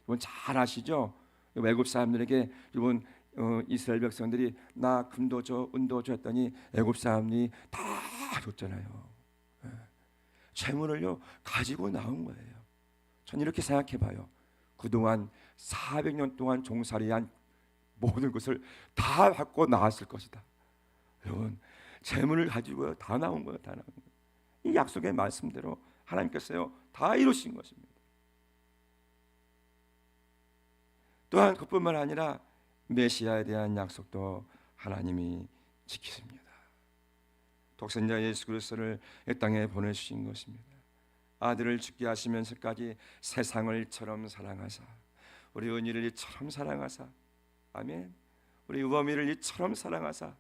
이건 잘 아시죠? 애굽 사람들에게 이번 이스라엘 백성들이 나 금도 줘 은도 줘 했더니 애굽 사람들이 다 줬잖아요. 재물을요 가지고 나온 거예요. 전 이렇게 생각해봐요. 그동안 400년 동안 종살이한 모든 것을 다 받고 나왔을 것이다. 여러분 재물을 가지고 다 나온 거예요. 다 나온 거예요. 이 약속의 말씀대로 하나님께서요 다 이루신 것입니다. 또한 그뿐만 아니라 메시아에 대한 약속도 하나님이 지키십니다. 독생자 예수 그리스도를 이 땅에 보내주신 것입니다. 아들을 죽게 하시면서까지 세상을 이처럼 사랑하사, 우리 은희를 이처럼 사랑하사, 아멘. 우리 우범이를 이처럼 사랑하사,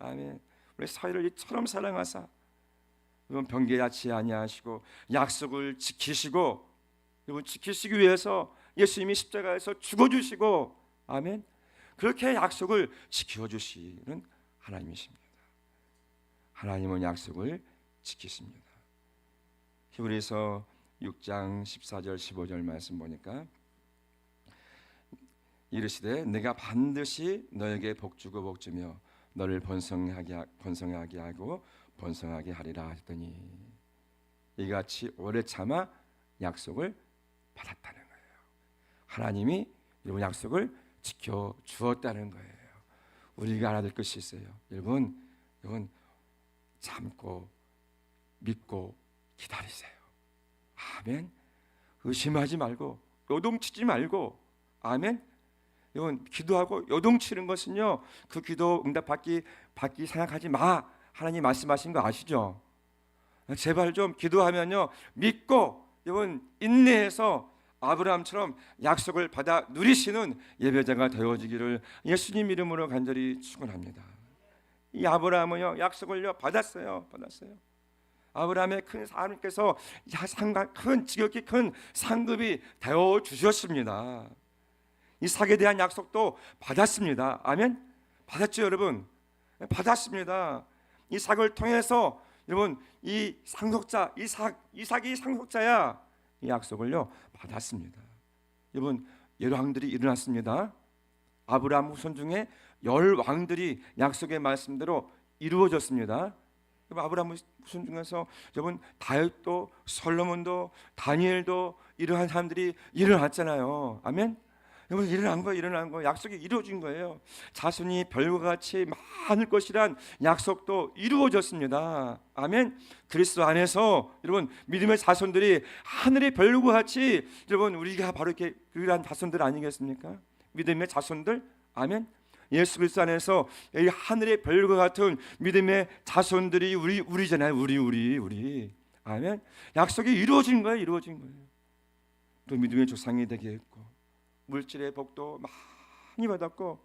아멘. 우리 사위를 이처럼 사랑하사, 이번 변개하지 아니하시고 약속을 지키시고, 이번 지키시기 위해서 예수님이 십자가에서 죽어주시고, 아멘. 그렇게 약속을 지켜주시는 하나님이십니다. 하나님은 약속을 지키십니다. 히브리서 6장 14절 15절 말씀 보니까 이르시되 내가 반드시 너에게 복주고 복주며 너를 번성하게 하고 번성하게 하리라 했더니 이같이 오래 참아 약속을 받았다는 거예요. 하나님이 여러분 약속을 지켜 주었다는 거예요. 우리가 알아둘 것이 있어요. 여러분 참고 믿고 기다리세요. 아멘. 의심하지 말고 요동치지 말고, 아멘. 여러분 기도하고 요동치는 것은요, 그 기도 응답받기 생각하지 마. 하나님 말씀하신 거 아시죠? 제발 좀 기도하면요 믿고 여러분 인내해서 아브라함처럼 약속을 받아 누리시는 예배자가 되어지기를 예수님 이름으로 간절히 축원합니다. 이 아브라함은요 약속을요 받았어요. 아브라함의 큰 하나님께서 지극히 큰 상급이 되어 주셨습니다. 이삭에 대한 약속도 받았습니다. 아멘. 받았죠, 여러분. 받았습니다. 이삭을 통해서 여러분 이 상속자 이삭이 상속자야. 이 약속을요 받았습니다. 여러분 열왕들이 일어났습니다. 아브라함 후손 중에 10왕들이 약속의 말씀대로 이루어졌습니다. 아브라함 후손 중에서 여러분 다윗도 솔로몬도 다니엘도 이러한 사람들이 일어났잖아요. 아멘. 여러분 일어난 거 약속이 이루어진 거예요. 자손이 별과 같이 많을 것이란 약속도 이루어졌습니다. 아멘. 그리스도 안에서 여러분 믿음의 자손들이 하늘의 별과 같이, 여러분 우리가 바로 이렇게 그러한 자손들 아니겠습니까? 믿음의 자손들. 아멘. 예수 그리스도 안에서 이 하늘의 별과 같은 믿음의 자손들이 우리잖아요. 우리. 아멘. 약속이 이루어진 거예요. 또 믿음의 조상이 되게 했고, 물질의 복도 많이 받았고,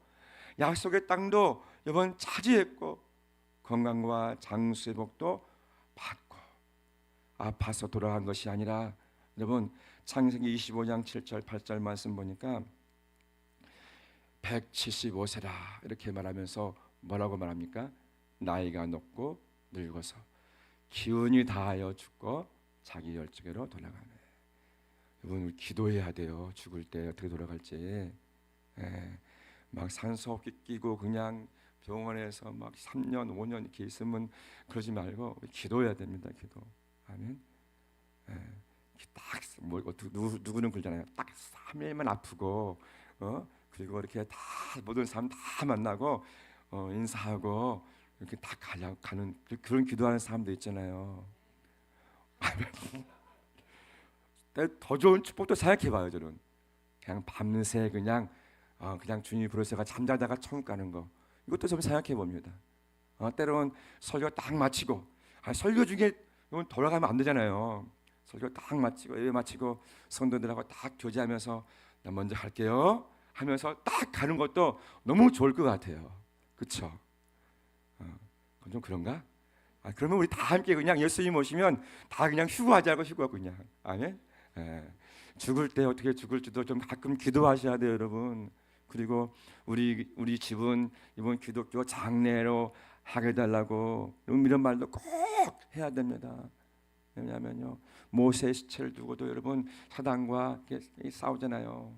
약속의 땅도 이번 차지했고, 건강과 장수의 복도 받고, 아파서 돌아간 것이 아니라, 여러분 창세기 25장 7절 8절 말씀 보니까 175세라 이렇게 말하면서 뭐라고 말합니까? 나이가 높고 늙어서 기운이 다하여 죽고 자기 열조계로 돌아가네. 여러분 우리 기도해야 돼요. 죽을 때 어떻게 돌아갈지. 막 산소호흡기 끼고 그냥 병원에서 막 3년 5년 이렇게 있으면 그러지 말고 기도해야 됩니다. 기도. 아멘. 딱 뭐 누구는 그러잖아요. 딱 3일만 아프고 그리고 이렇게 다 모든 사람 다 만나고 인사하고 이렇게 딱 가는 그런 기도하는 사람도 있잖아요. 더 좋은 축복도 생각해봐요. 저는 그냥 밤새 그냥 주님이 부르셔가 잠자다가 천국 가는 거, 이것도 좀 생각해 봅니다. 때로는 설교 딱 마치고, 설교 중에 돌아가면 안 되잖아요. 설교 딱 마치고 예배 마치고 성도들하고 딱 교제하면서 나 먼저 갈게요 하면서 딱 가는 것도 너무 좋을 것 같아요. 그렇죠? 그건 좀 그런가? 그러면 우리 다 함께 그냥 예수님 오시면 다 그냥 휴거하자고 휴거 그냥. 아멘. 죽을 때 어떻게 죽을지도 좀 가끔 기도하셔야 돼요, 여러분. 그리고 우리 집은 이번 기독교 장례로 하게 달라고 이런 말도 꼭 해야 됩니다. 왜냐하면요 모세의 시체를 두고도 여러분 사단과 싸우잖아요.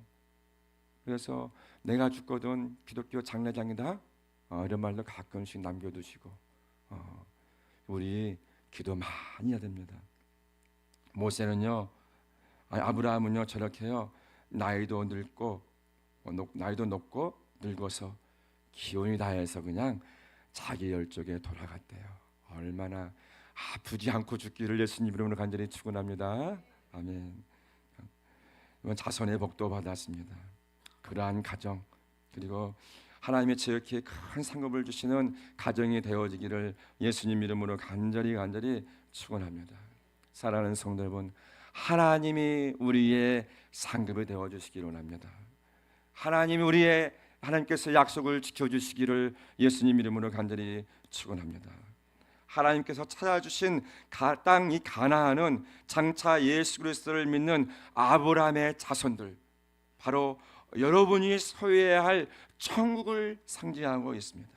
그래서 내가 죽거든 기독교 장례장이다, 이런 말도 가끔씩 남겨두시고 우리 기도 많이 해야 됩니다. 모세는요, 아브라함은요 저렇게요 나이도 높고 늙어서 기운이 다해서 그냥 자기 열족에 돌아갔대요. 얼마나 아프지 않고 죽기를 예수님 이름으로 간절히 축원합니다. 아멘. 이건 자손의 복도 받았습니다. 그러한 가정, 그리고 하나님의 지극히 큰 상급을 주시는 가정이 되어지기를 예수님 이름으로 간절히 축원합니다. 사랑하는 성도 여러분, 하나님이 우리의 상급이 되어 주시기를 원합니다. 하나님께서 약속을 지켜주시기를 예수님 이름으로 간절히 축원합니다. 하나님께서 찾아주신 땅 이 가나안은 장차 예수 그리스도를 믿는 아브라함의 자손들, 바로 여러분이 소유해야 할 천국을 상징하고 있습니다.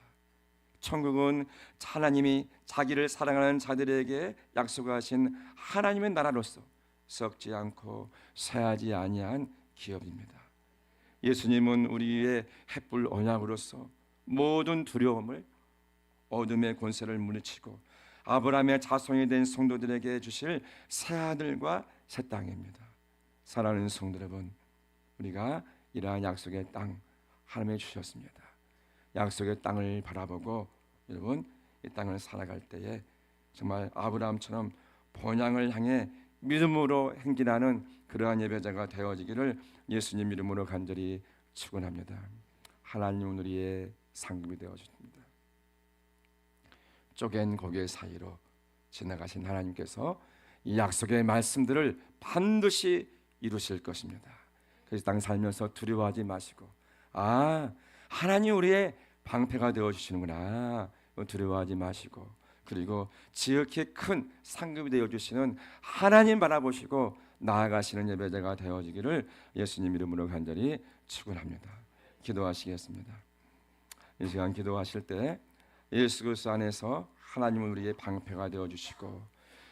천국은 하나님이 자기를 사랑하는 자들에게 약속하신 하나님의 나라로서 썩지 않고 쇠하지 아니한 기업입니다. 예수님은 우리의 햇불 언약으로서 모든 두려움을, 어둠의 권세를 물리치고 아브라함의 자손이 된 성도들에게 주실 새 하늘과 새 땅입니다. 사랑하는 성도 여러분, 우리가 이러한 약속의 땅 하나님이 주셨습니다. 약속의 땅을 바라보고 여러분 이 땅을 살아갈 때에 정말 아브라함처럼 본향을 향해 믿음으로 행진하는 그러한 예배자가 되어지기를 예수님 이름으로 간절히 축원합니다. 하나님은 우리의 상급이 되어주십니다. 쪼갠 고개 사이로 지나가신 하나님께서 이 약속의 말씀들을 반드시 이루실 것입니다. 그래서 땅 살면서 두려워하지 마시고, 하나님 우리의 방패가 되어주시는구나, 두려워하지 마시고, 그리고 지극히 큰 상급이 되어주시는 하나님 바라보시고 나아가시는 예배자가 되어지기를 예수님 이름으로 간절히 축원합니다. 기도하시겠습니다. 이 시간 기도하실 때 예수 그리스도 안에서 하나님은 우리의 방패가 되어주시고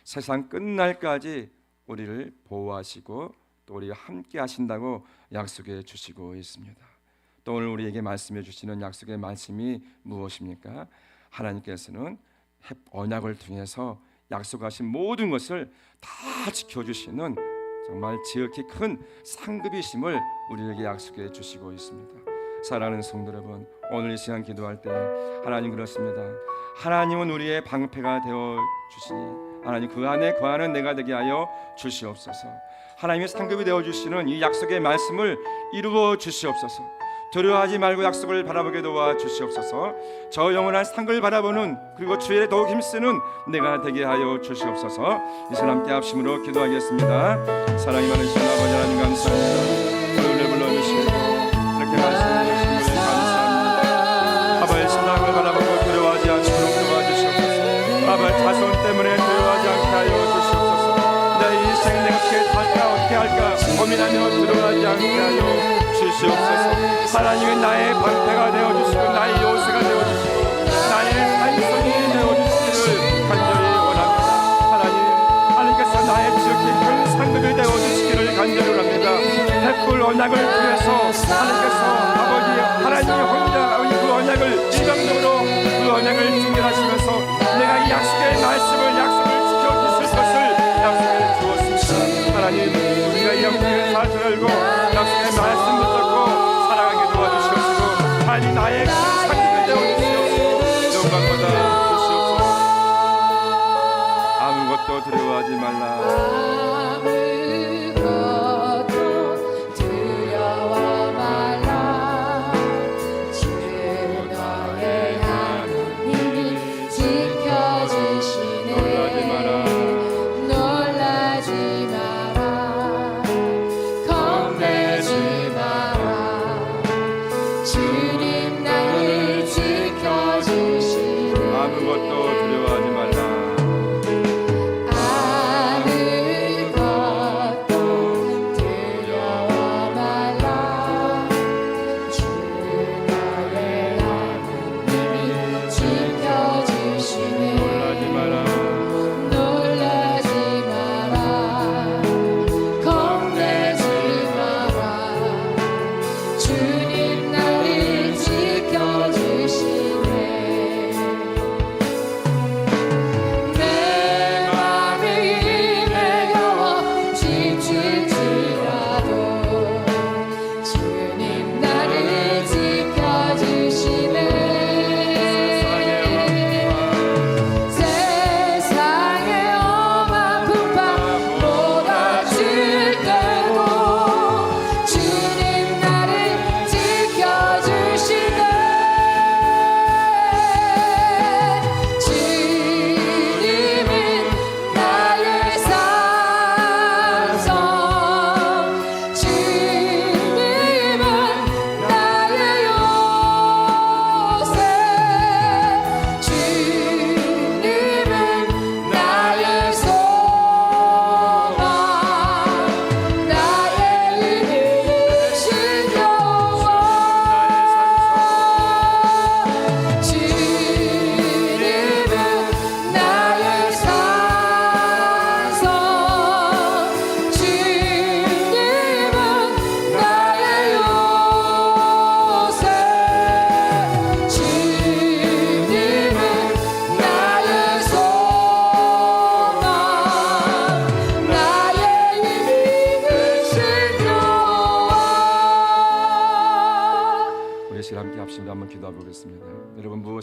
세상 끝날까지 우리를 보호하시고 또 우리가 함께 하신다고 약속해 주시고 있습니다. 또 오늘 우리에게 말씀해 주시는 약속의 말씀이 무엇입니까? 하나님께서는 언약을 통해서 약속하신 모든 것을 다 지켜주시는 정말 지극히 큰 상급이심을 우리에게 약속해 주시고 있습니다. 사랑하는 성도 여러분, 오늘 이 시간 기도할 때 하나님 그렇습니다. 하나님은 우리의 방패가 되어 주시니 하나님 그 안에 거하는 내가 되게 하여 주시옵소서. 하나님의 상급이 되어 주시는 이 약속의 말씀을 이루어 주시옵소서. 두려워하지 말고 약속을 바라보게 도와 주시옵소서. 저 영원한 상급을 바라보는, 그리고 주의 일에 더욱 힘쓰는 내가 되게 하여 주시옵소서. 이 시간 함께 합심으로 기도하겠습니다. 사랑이 많으신 아버지 하나님 감사합니다. 오늘 불러주시고 이렇게 말씀해 주신 것을 감사합니다. 아버지 신랑을 바라보고 두려워하지 않도록 도와주시옵소서. 아버지 자손 때문에 두려워하지 않게 하여 주시옵소서. 내 인생 내가 어떻게 할까 고민하며 두려워하지 않게 하여 주시옵소서. 하나님이 나의 방패가 되어주시고 나의 요새가 되어주시고 나의 산성이 되어주시기를 간절히 원합니다. 하나님께서 나의 지극히 큰 상급이 되어주시기를 간절히 원합니다. 햇불 언약을 통해서 하나님께서 아버지 하나님이 혼자 그 언약을 일방적으로 그 언약을 준비하시면서 내가 이 약속의 약속을 지켜주실 것을 약속해 주었습니다. 하나님 우리가 이 영적인 사실을 알고 약속의 말씀 붙잡고 살아가게 도와주시옵시고 하나님 나의 상급이 되어주시옵시고 영광 받아 주시옵소서. 아무것도 두려워하지 말라. 아무것도 두려워하지 말라.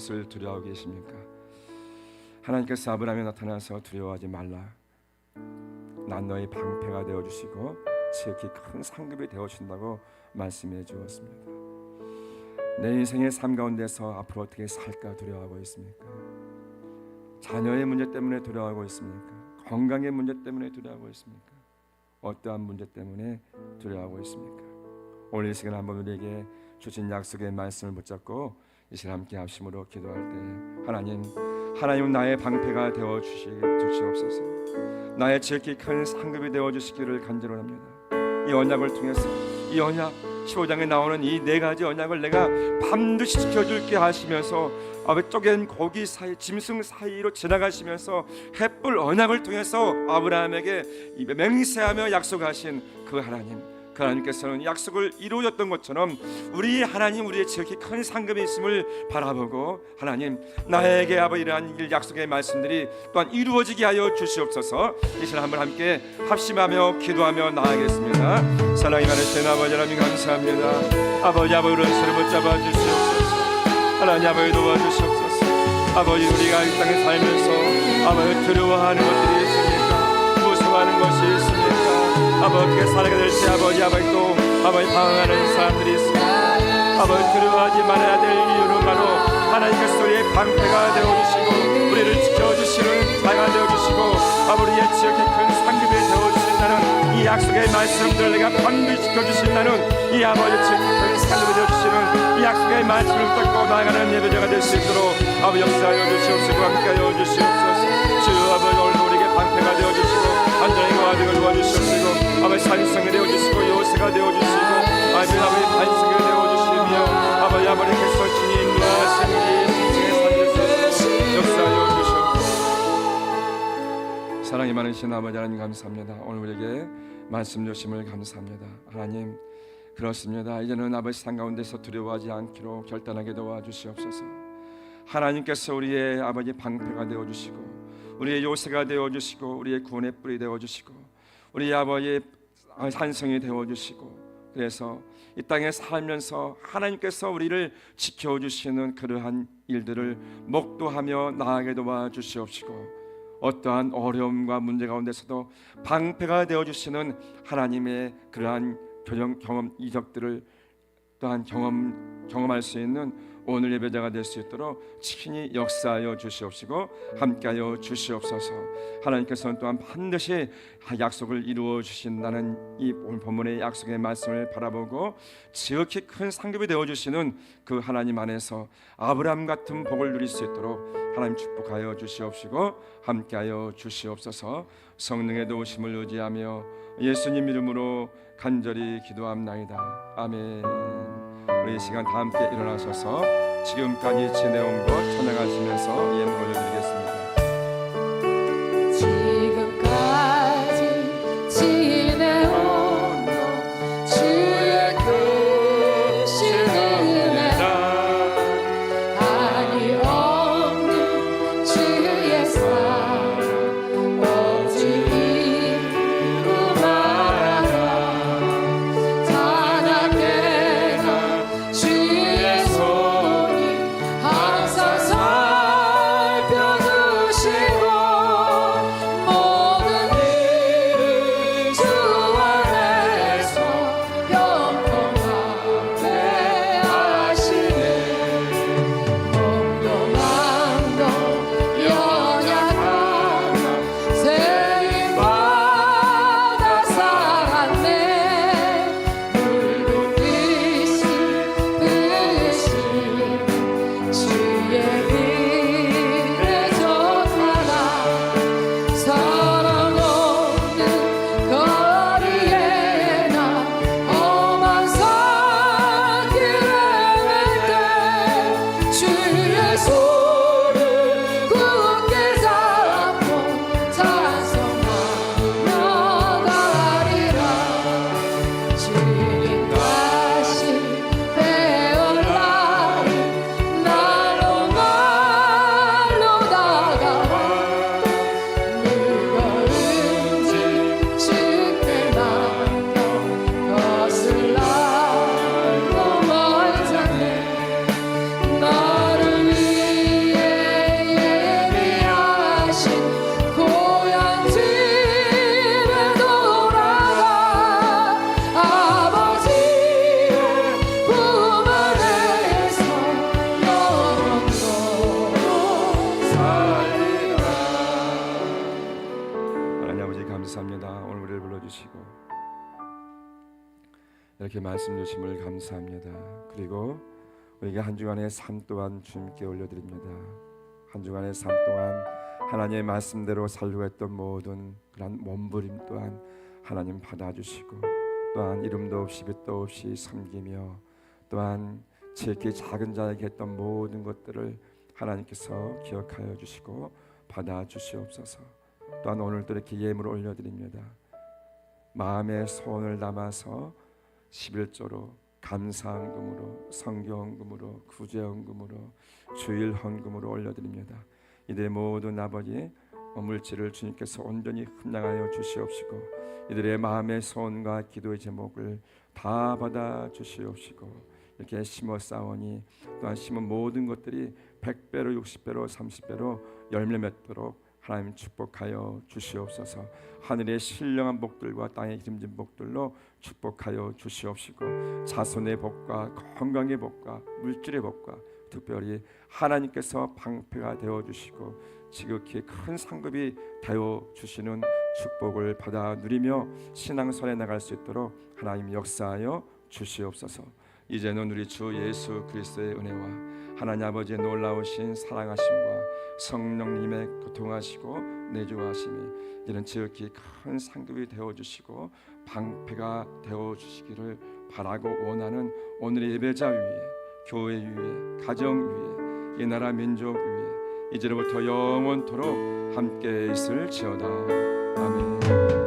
무엇을 두려워하고 계십니까? 하나님께서 아브라함에 나타나서 두려워하지 말라, 난 너의 방패가 되어주시고 지극히 큰 상급이 되어준다고 말씀해 주었습니다. 내 인생의 삶 가운데서 앞으로 어떻게 살까 두려워하고 있습니까? 자녀의 문제 때문에 두려워하고 있습니까? 건강의 문제 때문에 두려워하고 있습니까? 어떠한 문제 때문에 두려워하고 있습니까? 오늘 이 시간 한번 우리에게 주신 약속의 말씀을 붙잡고 이 시간 함께 합심으로 기도할 때 하나님 나의 방패가 되어 주시옵소서. 나의 지극히 큰 상급이 되어 주시기를 간절합니다. 이 언약을 통해서 이 언약 15장에 나오는 이 네 가지 언약을 내가 반드시 지켜줄게 하시면서 쪼갠 고기 사이 짐승 사이로 지나가시면서 햇불 언약을 통해서 아브라함에게 맹세하며 약속하신 그 하나님께서는 약속을 이루어졌던 것처럼 우리 하나님, 우리의 지극히 큰 상급이 있음을 바라보고 하나님, 나에게 아버지 이러한 약속의 말씀들이 또한 이루어지게 하여 주시옵소서. 이 시간 한번 함께 합심하며 기도하며 나아가겠습니다. 사랑이 많으신 아버지 하나님 감사합니다. 아버지 오른손을 붙잡아 주시옵소서. 하나님 아버지 도와주시옵소서. 아버지 우리가 이 땅에 살면서 아버지 두려워하는 것들이 있습니까? 무서워하는 것이 있습니까? 아버지 어떻게 살아가야 될지 아버지 또 방황하는 사람들이 있습니다. 아버지 두려워하지 말아야 될 이유는 바로 하나님께서 우리의 방패가 되어주시고 우리를 지켜주시는 자가 되어주시고 아버지의 지극히 큰 상급이 되어주신다는 이 약속의 말씀들 내가 반드시 지켜주신다는 이 아버지의 지극히 큰 상급이 되어주시는 이 약속의 말씀을 붙잡고 나아가는 예배자가 될 수 있도록 아버지 역사하여 주시옵시고 함께하여 주시옵소서. 주 아버지 오늘 우리에게 방패가 되어주시고 안전하게 와주고 도와주시옵시고 아버지 산성이 되어주시고 요새가 되어주시고 아버지 반석이 되어주시며 아버지께서 주님 인도하신 이 인생의 삶에서 역사하여 주시옵소서. 사랑이 많으신 아버지 하나님 감사합니다. 오늘 우리에게 말씀 주심을 감사합니다. 하나님 그렇습니다. 이제는 아버지 상 가운데서 두려워하지 않기로 결단하게 도와주시옵소서. 하나님께서 우리의 아버지 방패가 되어주시고 우리의 요새가 되어주시고 우리의 구원의 뿔이 되어주시고 우리 아버지의 산성이 되어주시고 그래서 이 땅에 살면서 하나님께서 우리를 지켜주시는 그러한 일들을 목도하며 나아가게 도와주시옵시고 어떠한 어려움과 문제 가운데서도 방패가 되어주시는 하나님의 그러한 경험 이적들을 또한 경험할 수 있는 오늘 예배자가 될 수 있도록 친히 역사하여 주시옵시고 함께하여 주시옵소서. 하나님께서는 또한 반드시 약속을 이루어 주신다는 이 오늘 본문의 약속의 말씀을 바라보고 지극히 큰 상급이 되어 주시는 그 하나님 안에서 아브라함 같은 복을 누릴 수 있도록 하나님 축복하여 주시옵시고 함께하여 주시옵소서. 성령의 도우심을 의지하며 예수님 이름으로 간절히 기도합나이다. 아멘. 우리 이 시간 다 함께 일어나셔서 지금까지 지내온 것 찬양하시면서 예물 올려드리겠습니다. 지금까지 지내온 것 주의 크신 은혜라 한이 없는 주의 사랑 오직 이루 말하라 자나게 주의 손이 항상 살펴줘 이렇게 말씀 주심을 감사합니다. 그리고 우리가 한 주간의 삶 또한 주님께 올려드립니다. 한 주간의 삶 동안 하나님의 말씀대로 살려고 했던 모든 그런 몸부림 또한 하나님 받아주시고, 또한 이름도 없이 빛도 없이 섬기며, 또한 지극히 작은 자에게 했던 모든 것들을 하나님께서 기억하여 주시고 받아주시옵소서. 또한 오늘도 이렇게 예물을 올려드립니다. 마음의 소원을 담아서 11조로, 감사헌금으로, 성교헌금으로, 구제헌금으로, 주일헌금으로 올려드립니다. 이들의 모든 아버지 물질을 주님께서 온전히 흠양하여 주시옵시고, 이들의 마음의 소원과 기도의 제목을 다 받아 주시옵시고, 이렇게 심어 싸우니 또한 심은 모든 것들이 100배로 60배로 30배로 열매 맺도록 하나님 축복하여 주시옵소서. 하늘의 신령한 복들과 땅의 기름진 복들로 축복하여 주시옵시고, 자손의 복과 건강의 복과 물질의 복과 특별히 하나님께서 방패가 되어 주시고 지극히 큰 상급이 되어 주시는 축복을 받아 누리며 신앙선에 나갈 수 있도록 하나님 역사하여 주시옵소서. 이제는 우리 주 예수 그리스도의 은혜와 하나님 아버지의 놀라우신 사랑하심과 성령님의 교통하시고 내주하심이 이제는 지극히 큰 상급이 되어주시고 방패가 되어주시기를 바라고 원하는 오늘의 예배자 위에, 교회 위에, 가정 위에, 이 나라 민족 위에 이제로부터 영원토록 함께 있을지어다. 아멘.